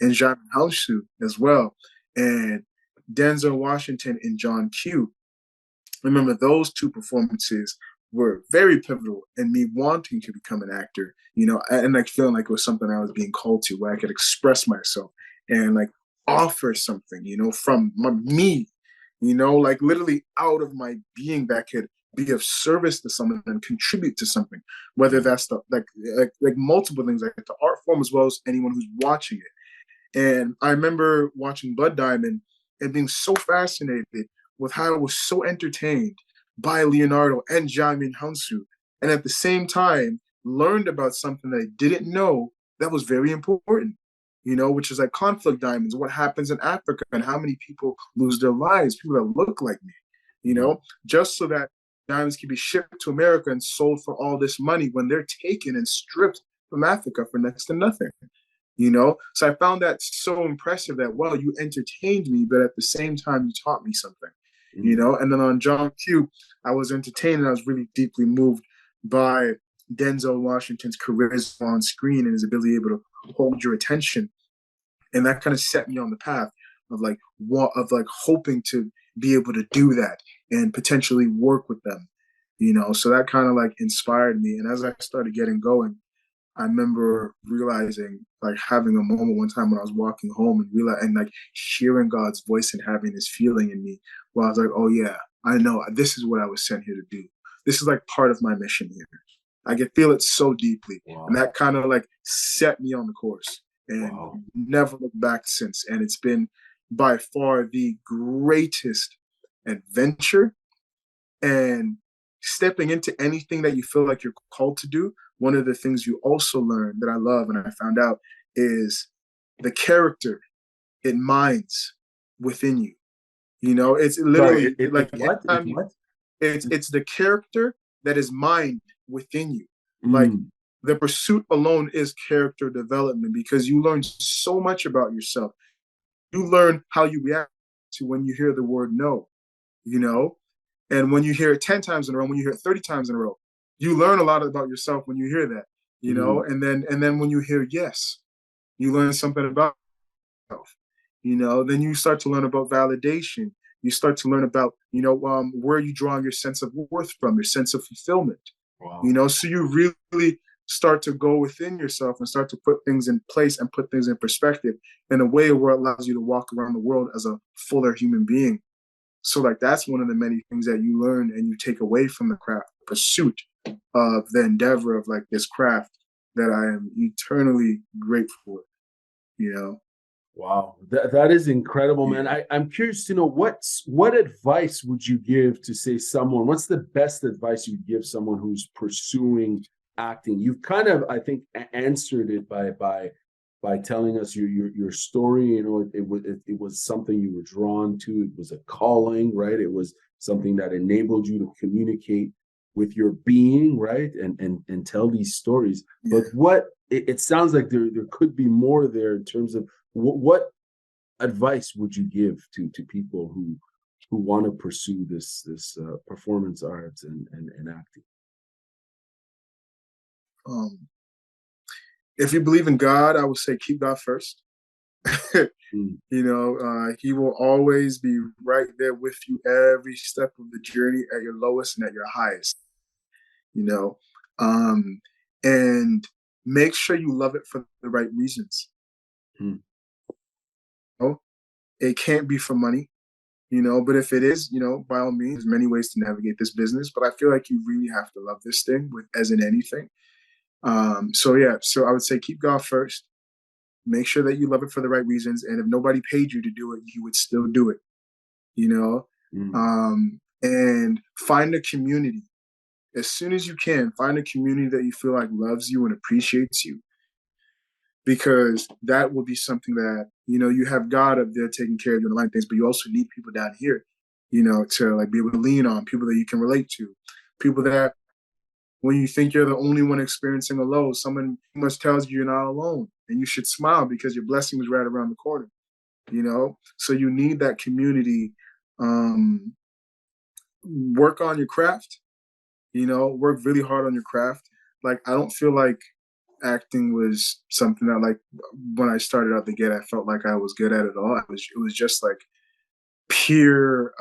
and Jacques Hounsou as well, and Denzel Washington in John Q. I remember those two performances were very pivotal in me wanting to become an actor, and like feeling like it was something I was being called to, where I could express myself and like offer something, from me, like literally out of my being that could be of service to someone and contribute to something, whether that's like multiple things, like the art form as well as anyone who's watching it. And I remember watching Blood Diamond and being so fascinated with how I was so entertained by Leonardo and Jamin Hansu, and at the same time learned about something that I didn't know that was very important, which is like conflict diamonds, what happens in Africa and how many people lose their lives, people that look like me, just so that diamonds can be shipped to America and sold for all this money when they're taken and stripped from Africa for next to nothing. So I found that so impressive that, well, you entertained me, but at the same time, you taught me something, and then on John Q, I was entertained and I was really deeply moved by Denzel Washington's charisma on screen and his ability able to hold your attention. And that kind of set me on the path of like hoping to be able to do that and potentially work with them, so that kind of like inspired me. And as I started getting going, I remember realizing, like having a moment one time when I was walking home and like hearing God's voice and having this feeling in me where I was like, oh yeah, I know this is what I was sent here to do. This is like part of my mission here. I can feel it so deeply. Wow. And that kind of like set me on the course and never looked back since. And it's been by far the greatest adventure. And stepping into anything that you feel like you're called to do, one of the things you also learn that I love and I found out is the character it minds within you. It's literally it's the character that is mined within you. Like the pursuit alone is character development, because you learn so much about yourself. You learn how you react to when you hear the word no, and when you hear it 10 times in a row, when you hear it 30 times in a row, you learn a lot about yourself when you hear that, and then when you hear yes, you learn something about yourself, then you start to learn about validation. You start to learn about, where you draw your sense of worth from, your sense of fulfillment, so you really start to go within yourself and start to put things in place and put things in perspective in a way where it allows you to walk around the world as a fuller human being. So like that's one of the many things that you learn and you take away from the craft, pursuit of the endeavor of like this craft that I am eternally grateful for, Wow, that is incredible, man. I'm curious to know what advice would you give to say someone, what's the best advice you'd give someone who's pursuing acting? You've kind of, I think, answered it by telling us your story. It was something you were drawn to. It was a calling, right? It was something that enabled you to communicate with your being, right? And tell these stories. Yeah. But it sounds like there could be more there in terms of what advice would you give to people who want to pursue this performance arts and acting? If you believe in God, I would say keep God first. He will always be right there with you every step of the journey, at your lowest and at your highest. And make sure you love it for the right reasons. It can't be for money, but if it is, by all means, there's many ways to navigate this business, but I feel like you really have to love this thing as in anything. So I would say keep God first. Make sure that you love it for the right reasons. And if nobody paid you to do it, you would still do it, and find a community. As soon as you can, find a community that you feel like loves you and appreciates you. Because that will be something that, you have God up there taking care of you and the right things, but you also need people down here, to like be able to lean on, people that you can relate to, people that When you think you're the only one experiencing a low, someone must tells you you're not alone, and you should smile because your blessing is right around the corner. So you need that community. Work on your craft. Work really hard on your craft. Like, I don't feel like acting was something that, like, when I started out the gate, I felt like I was good at it all. It was just like pure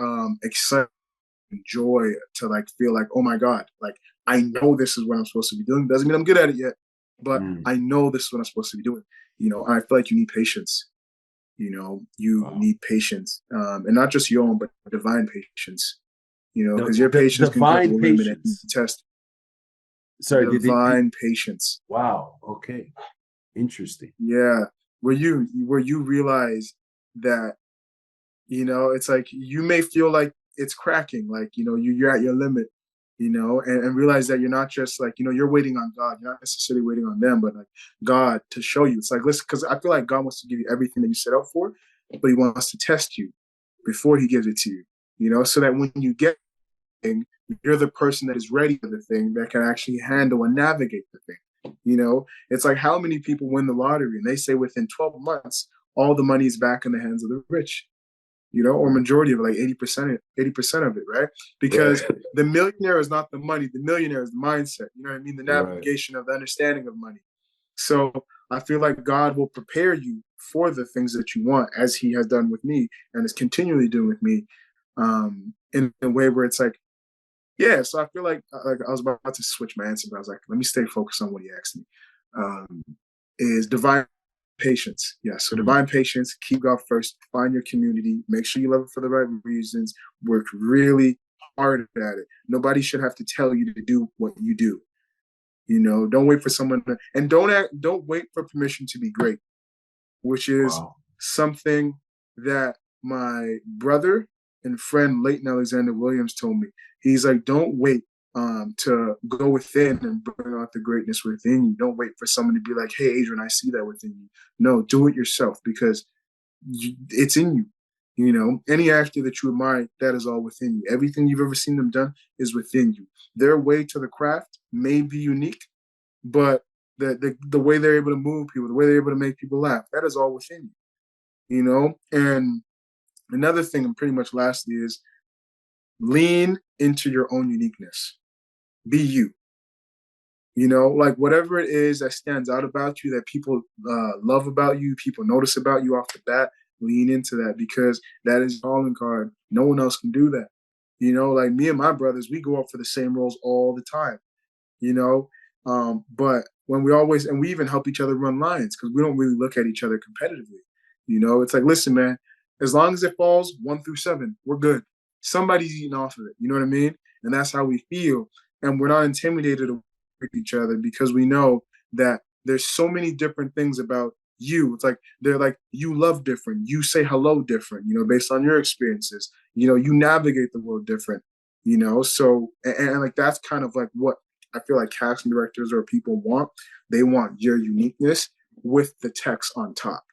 excitement, joy to like feel like, oh my God, like I know this is what I'm supposed to be doing. Doesn't mean I'm good at it yet, but I know this is what I'm supposed to be doing. I feel like you need patience. You need patience, and not just your own, but divine patience. Because your patience can come to a limit and test. Sorry, divine patience. Wow. Okay. Interesting. Yeah, where you realize that it's like you may feel like it's cracking, like you're at your limit, and realize that you're not just like you're waiting on God. You're not necessarily waiting on them, but like God to show you. It's like, listen, because I feel like God wants to give you everything that you set out for, but He wants to test you before He gives it to you. So that when you get thing, you're the person that is ready for the thing, that can actually handle and navigate the thing. It's like, how many people win the lottery and they say within 12 months all the money is back in the hands of the rich, or majority of it, like 80% of it, right? Because the millionaire is not the money, the millionaire is the mindset. You know what I mean? The navigation of the understanding of money. So I feel like God will prepare you for the things that you want, as He has done with me and is continually doing with me, in a way where it's like, yeah. So I feel like I was about to switch my answer, but I was like, let me stay focused on what he asked me. Is divine patience. Yeah. So divine patience, keep God first, find your community, make sure you love it for the right reasons, work really hard at it. Nobody should have to tell you to do what you do. Don't wait for someone to, and don't wait for permission to be great, which is something that my brother and friend Leighton Alexander Williams told me. He's like, don't wait to go within and bring out the greatness within you. Don't wait for someone to be like, hey, Adrian, I see that within you. No, do it yourself, because it's in you. Any actor that you admire, that is all within you. Everything you've ever seen them done is within you. Their way to the craft may be unique, but the way they're able to move people, the way they're able to make people laugh, that is all within you. And another thing, and pretty much lastly, is lean into your own uniqueness. Be you. Like whatever it is that stands out about you, that people love about you, people notice about you off the bat, lean into that, because that is calling card. No one else can do that. Like me and my brothers, we go up for the same roles all the time. But when we even help each other run lines, because we don't really look at each other competitively. It's like, listen, man, as long as it falls 1 through 7, we're good. Somebody's eating off of it. You know what I mean? And that's how we feel. And we're not intimidated with each other, because we know that there's so many different things about you. It's like, they're like, you love different. You say hello different, based on your experiences. You navigate the world different, So, and like, that's kind of like what I feel like casting directors or people want. They want your uniqueness with the text on top,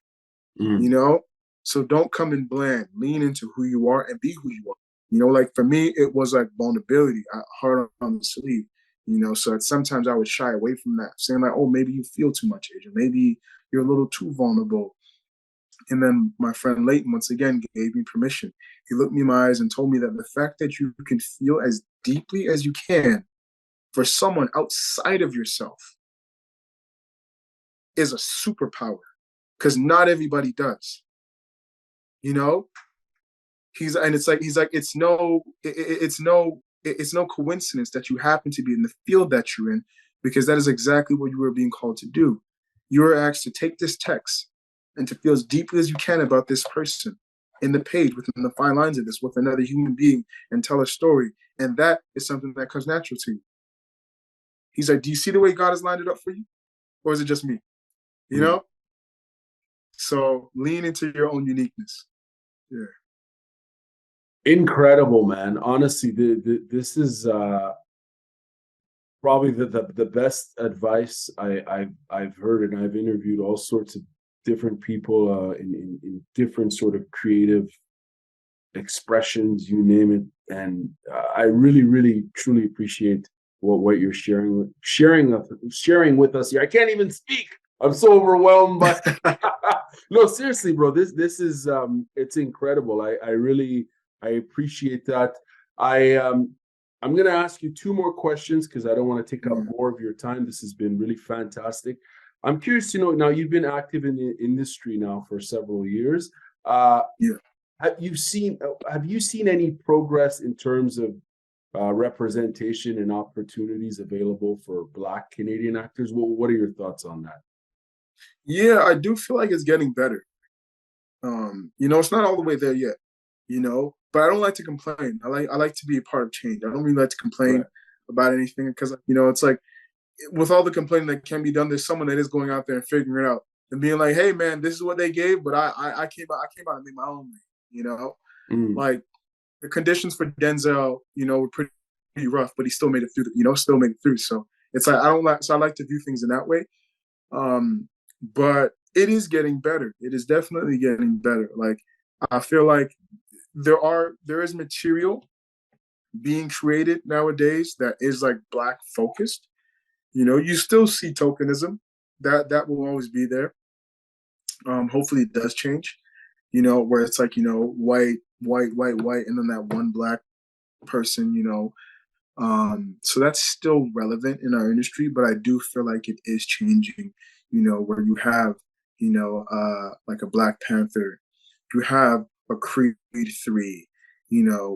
So don't come in bland. Lean into who you are and be who you are. Like for me, it was like vulnerability, hard on the sleeve. So sometimes I would shy away from that, saying like, oh, maybe you feel too much, Adrian. Maybe you're a little too vulnerable. And then my friend Leighton, once again, gave me permission. He looked me in my eyes and told me that the fact that you can feel as deeply as you can for someone outside of yourself is a superpower, because not everybody does. He's like it's no coincidence that you happen to be in the field that you're in, because that is exactly what you were being called to do. You were asked to take this text and to feel as deeply as you can about this person in the page, within the fine lines of this, with another human being, and tell a story. And that is something that comes natural to you. He's like, do you see the way God has lined it up for you? Or is it just me? So lean into your own uniqueness. Yeah. Incredible, man. Honestly, this is probably the best advice I've heard, and I've interviewed all sorts of different people in different sort of creative expressions, you name it. And I really, really, truly appreciate what you're sharing with us here. I can't even speak. I'm so overwhelmed by no, seriously, bro. This is it's incredible. I really I appreciate that. I'm gonna ask you two more questions because I don't want to take up more of your time. This has been really fantastic. I'm curious to know now you've been active in the industry now for several years. Yeah. Have you seen any progress in terms of representation and opportunities available for Black Canadian actors? What are your thoughts on that? Yeah, I do feel like it's getting better. It's not all the way there yet, but I don't like to complain. I like to be a part of change. I don't really like to complain Right. about anything because it's like with all the complaining that can be done, there's someone that is going out there and figuring it out and being like, hey man, this is what they gave, but I came out and made my own way, Mm, like the conditions for Denzel, were pretty rough, but he still made it through. Still made it through. So it's like I like to view things in that way. But it is getting better. It is definitely getting better. Like I feel like there is material being created nowadays that is like Black focused. You still see tokenism. That will always be there. Hopefully it does change. Where it's like, white, white, white, white, and then that one Black person, so that's still relevant in our industry, but I do feel like it is changing, where you have, like a Black Panther, you have a Creed 3,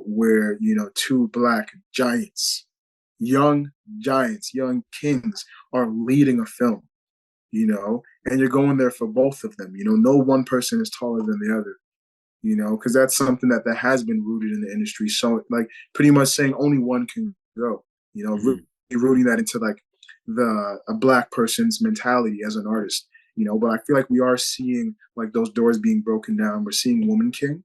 where, two Black giants, young kings are leading a film, and you're going there for both of them. No one person is taller than the other, because that's something that has been rooted in the industry. So, like, pretty much saying only one can go, really mhm. rooting that into like a Black person's mentality as an artist, But I feel like we are seeing like those doors being broken down. We're seeing Woman King,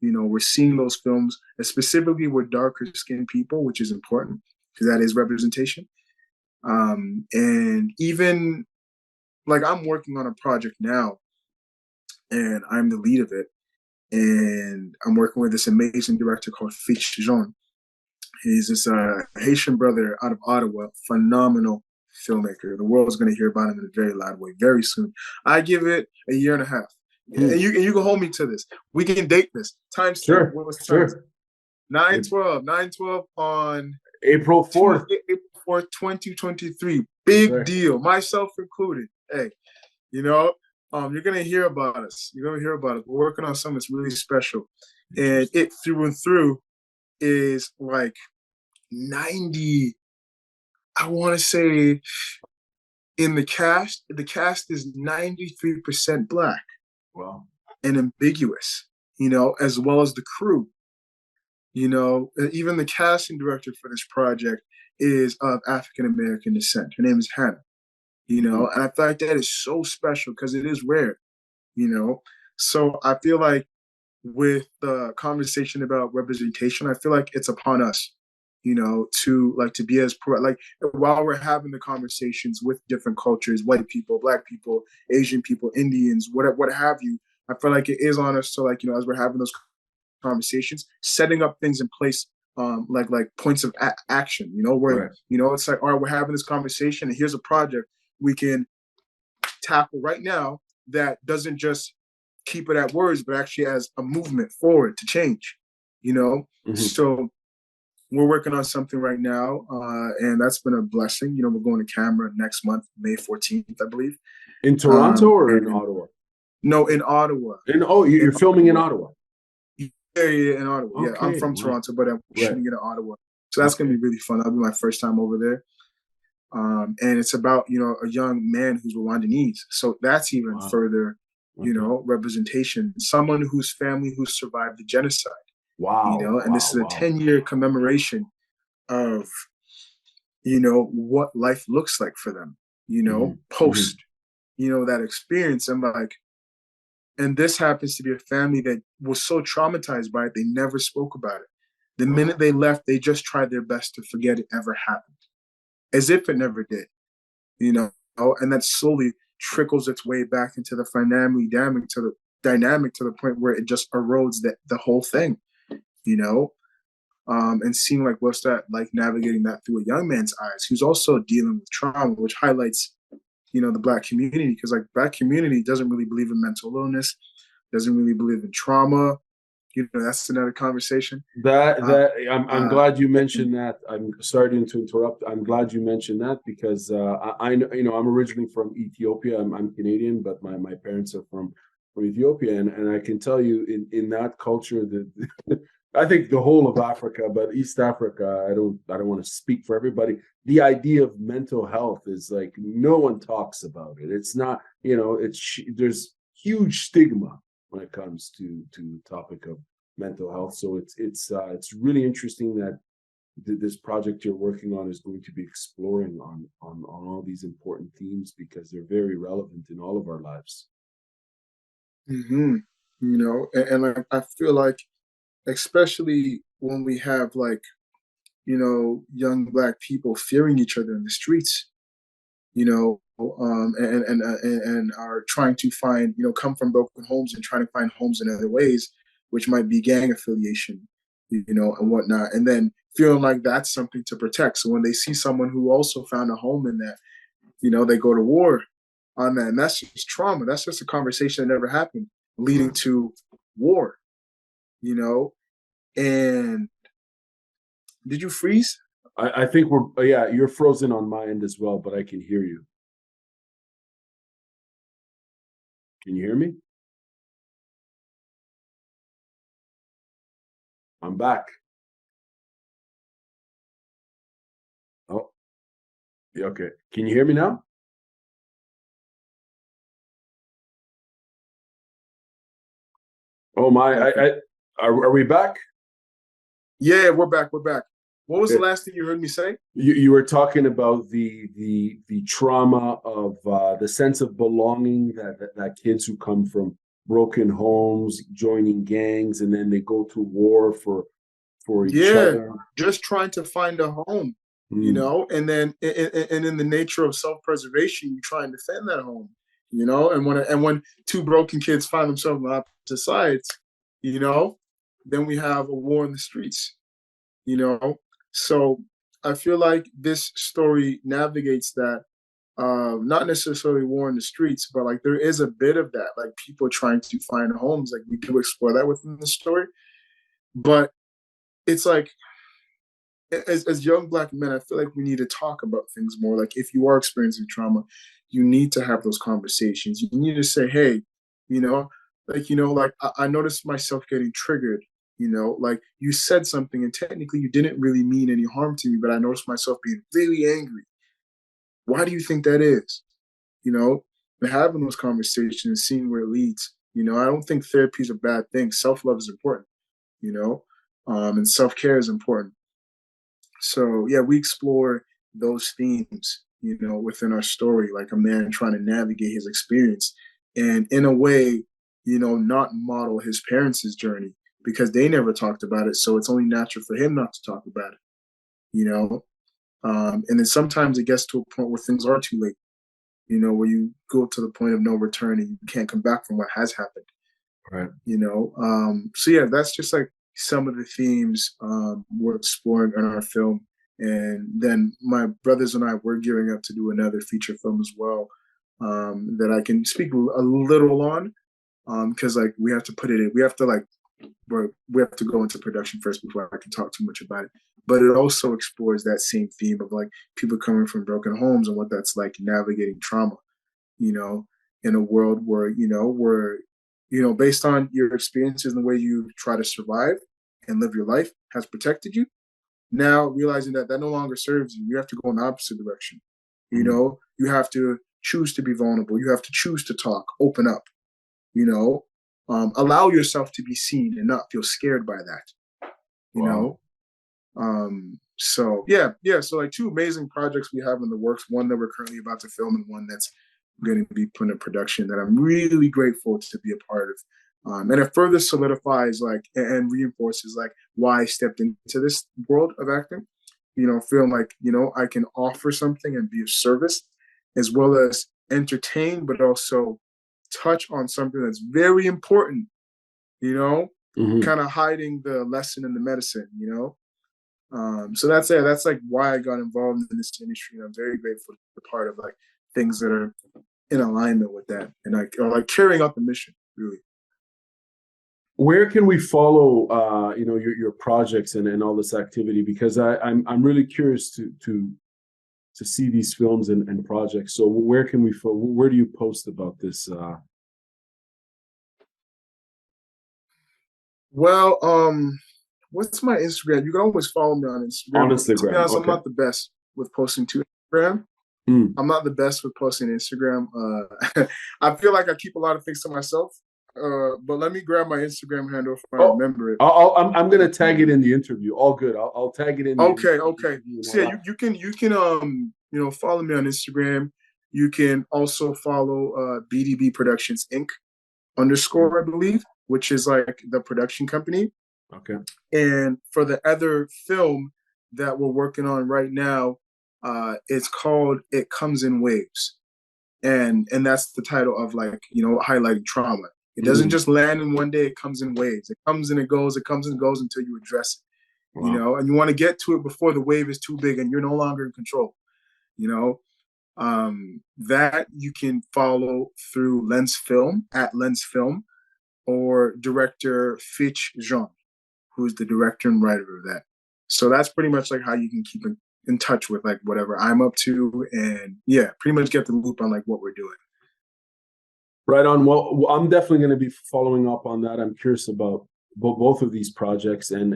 we're seeing those films, specifically with darker skinned people, which is important because that is representation. And even like I'm working on a project now, and I'm the lead of it, and I'm working with this amazing director called Fitch Jean. He's this Haitian brother out of Ottawa, phenomenal filmmaker. The world's going to hear about him in a very loud way very soon. I give it a year and a half, and Hmm. you can hold me to this. We can date this. Timestamp. Sure, What was time? sure. It's 9/12 on April 4th. Tuesday, April 4th, 2023. That's Big right. deal, myself included. Hey, you know, you're gonna hear about us. You're gonna hear about us. We're working on something that's really special, and Interesting. it through and through is like 90. I want to say in the cast. The cast is 93% Black Wow. and ambiguous. As well as the crew. Even the casting director for this project is of African American descent. Her name is Hannah. Mhm. And I feel like that is so special because it is rare. you know. So I feel like with the conversation about representation, I feel like it's upon us, to be as like while we're having the conversations with different cultures, white people, Black people, Asian people, Indians, what have you. I feel like it is on us to as we're having those conversations, setting up things in place, like points of action. Where Right. it's like, all right, we're having this conversation, and here's a project we can tackle right now that doesn't just keep it at words, but actually as a movement forward to change. Mhm. So we're working on something right now, and that's been a blessing. We're going to camera next month, May 14th, I believe. In Toronto or in And Ottawa? no, in Ottawa. In oh, In you're filming in Ottawa. Ottawa. Yeah, in Ottawa. Yeah, I'm Okay. from Wow. Toronto, but I'm Right. shooting it in Ottawa. So that's gonna Okay. be really fun. That'll be my first time over there. And it's about a young man who's Rwandanese. So that's even Wow. further, Okay. representation. Someone whose family who survived the genocide. Wow. And this Wow. is a Wow. 10-year commemoration of what life looks like for them. Hmm. Post that experience, and this happens to be a family that was so traumatized by it they never spoke about it. The minute they left, they just tried their best to forget it ever happened, as if it never did. you know, and that slowly trickles its way back into the dynamic to the point where it just erodes the whole thing, you know. and seeing like what's that like navigating that through a young man's eyes who's also dealing with trauma, which highlights, you know, the Black community, because like Black community doesn't really believe in mental illness, doesn't really believe in trauma. You know, that's another conversation. I'm glad you mentioned that. I'm sorry to interrupt. I'm glad you mentioned that because I you know, I'm originally from Ethiopia. I'm Canadian, but my parents are from Ethiopia, and I can tell you in that culture that I think the whole of Africa, but East Africa, I don't want to speak for everybody. The idea of mental health is like no one talks about it. It's not, you know, there's huge stigma when it comes to the topic of mental health. So it's really interesting that this project you're working on is going to be exploring on all these important themes because they're very relevant in all of our lives. You know, and like I feel like, especially when we have like, you know, young Black people fearing each other in the streets, you know, and are trying to find, you know, come from broken homes and trying to find homes in other ways, which might be gang affiliation, you know, and whatnot, and then feeling like that's something to protect. So when they see someone who also found a home in that, you know, they go to war on that, and that's just trauma. That's just a conversation that never happened, leading to war, you know. And did you freeze? I think yeah, you're frozen on my end as well, but I can hear you. Can you hear me? I'm back. Oh, yeah, okay. Can you hear me now? Oh my, are we back? Yeah, we're back. We're back. What was the Okay. last thing you heard me say? You were talking about the trauma of the sense of belonging that kids who come from broken homes joining gangs and then they go to war for each Yeah, other. just trying to find a home, you Mm. know, and then and in the nature of self-preservation, you try and defend that home, you know, and when two broken kids find themselves on opposite sides, you know, then we have a war in the streets, you know. So I feel like this story navigates that, not necessarily war in the streets, but like there is a bit of that, like people trying to find homes. Like we do explore that within the story, but it's like as young Black men, I feel like we need to talk about things more. Like if you are experiencing trauma, you need to have those conversations. You need to say, hey, you know, like, you know, like I noticed myself getting triggered, you know, like you said something and technically you didn't really mean any harm to me, but I noticed myself being really angry. Why do you think that is? You know, and having those conversations and seeing where it leads. You know, I don't think therapy is a bad thing. Self-love is important, you know, and self-care is important. So yeah, we explore those themes, you know, within our story, like a man trying to navigate his experience and in a way, you know, not model his parents' journey because they never talked about it. So it's only natural for him not to talk about it, you know. And then sometimes it gets to a point where things are too late, you know, where you go to the point of no return and you can't come back from what has happened. Right. You know. So yeah, that's just like some of the themes we're exploring in our film. And then my brothers and I, we're gearing up to do another feature film as well, that I can speak a little on, because like we have to put it in, we have to like, we have to go into production first before I can talk too much about it. But it also explores that same theme of like people coming from broken homes and what that's like navigating trauma, you know, in a world where, you know, based on your experiences and the way you try to survive and live your life has protected you. Now realizing that that no longer serves you, you have to go in the opposite direction. You Mm. know, you have to choose to be vulnerable. You have to choose to talk, open up, you know, allow yourself to be seen and not feel scared by that, you Wow. know? So yeah. So like two amazing projects we have in the works. One that we're currently about to film, and one that's going to be put in production that I'm really grateful to be a part of. And it further solidifies like and reinforces like why I stepped into this world of acting. You know, feeling like, you know, I can offer something and be of service, as well as entertain, but also touch on something that's very important. You know, Mhm. kind of hiding the lesson in the medicine. You know, So that's it. That's like why I got involved in this industry, and I'm very grateful to be a part of like things that are in alignment with that, and like carrying out the mission, really. Where can we follow your projects and all this activity? Because I'm really curious to see these films and projects. So where can where do you post about this? Well, what's my Instagram? You can always follow me on Instagram. On To be Instagram, honest, okay. I'm not the best with posting to Instagram. I'm not the best with posting Instagram. I feel like I keep a lot of things to myself. But let me grab my Instagram handle if I remember it. I'm gonna tag it in the interview. All good. I'll tag it in. Okay. So yeah, you can follow me on Instagram. You can also follow BDB Productions Inc. _, I believe, which is like the production company. Okay. And for the other film that we're working on right now, it's called It Comes in Waves. And that's the title of like, highlighting trauma. It doesn't just land in one day, it comes in waves. It comes and it goes until you address it. Wow. And you want to get to it before the wave is too big and you're no longer in control. That you can follow through Lens Film, at Lens Film, or director Fitch Jean, who's the director and writer of that. So that's pretty much like how you can keep in touch with like whatever I'm up to, and yeah, pretty much get the loop on like what we're doing. Right on. Well, I'm definitely going to be following up on that. I'm curious about both of these projects and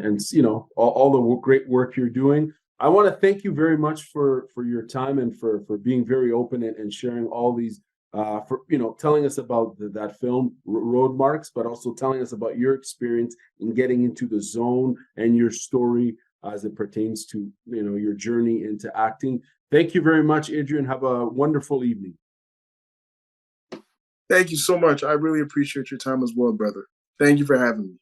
all the great work you're doing. I want to thank you very much for your time and for being very open and sharing all these for telling us about that film ROADMARKS, but also telling us about your experience in getting into the zone and your story as it pertains to your journey into acting. Thank you very much, Adrian. Have a wonderful evening. Thank you so much. I really appreciate your time as well, brother. Thank you for having me.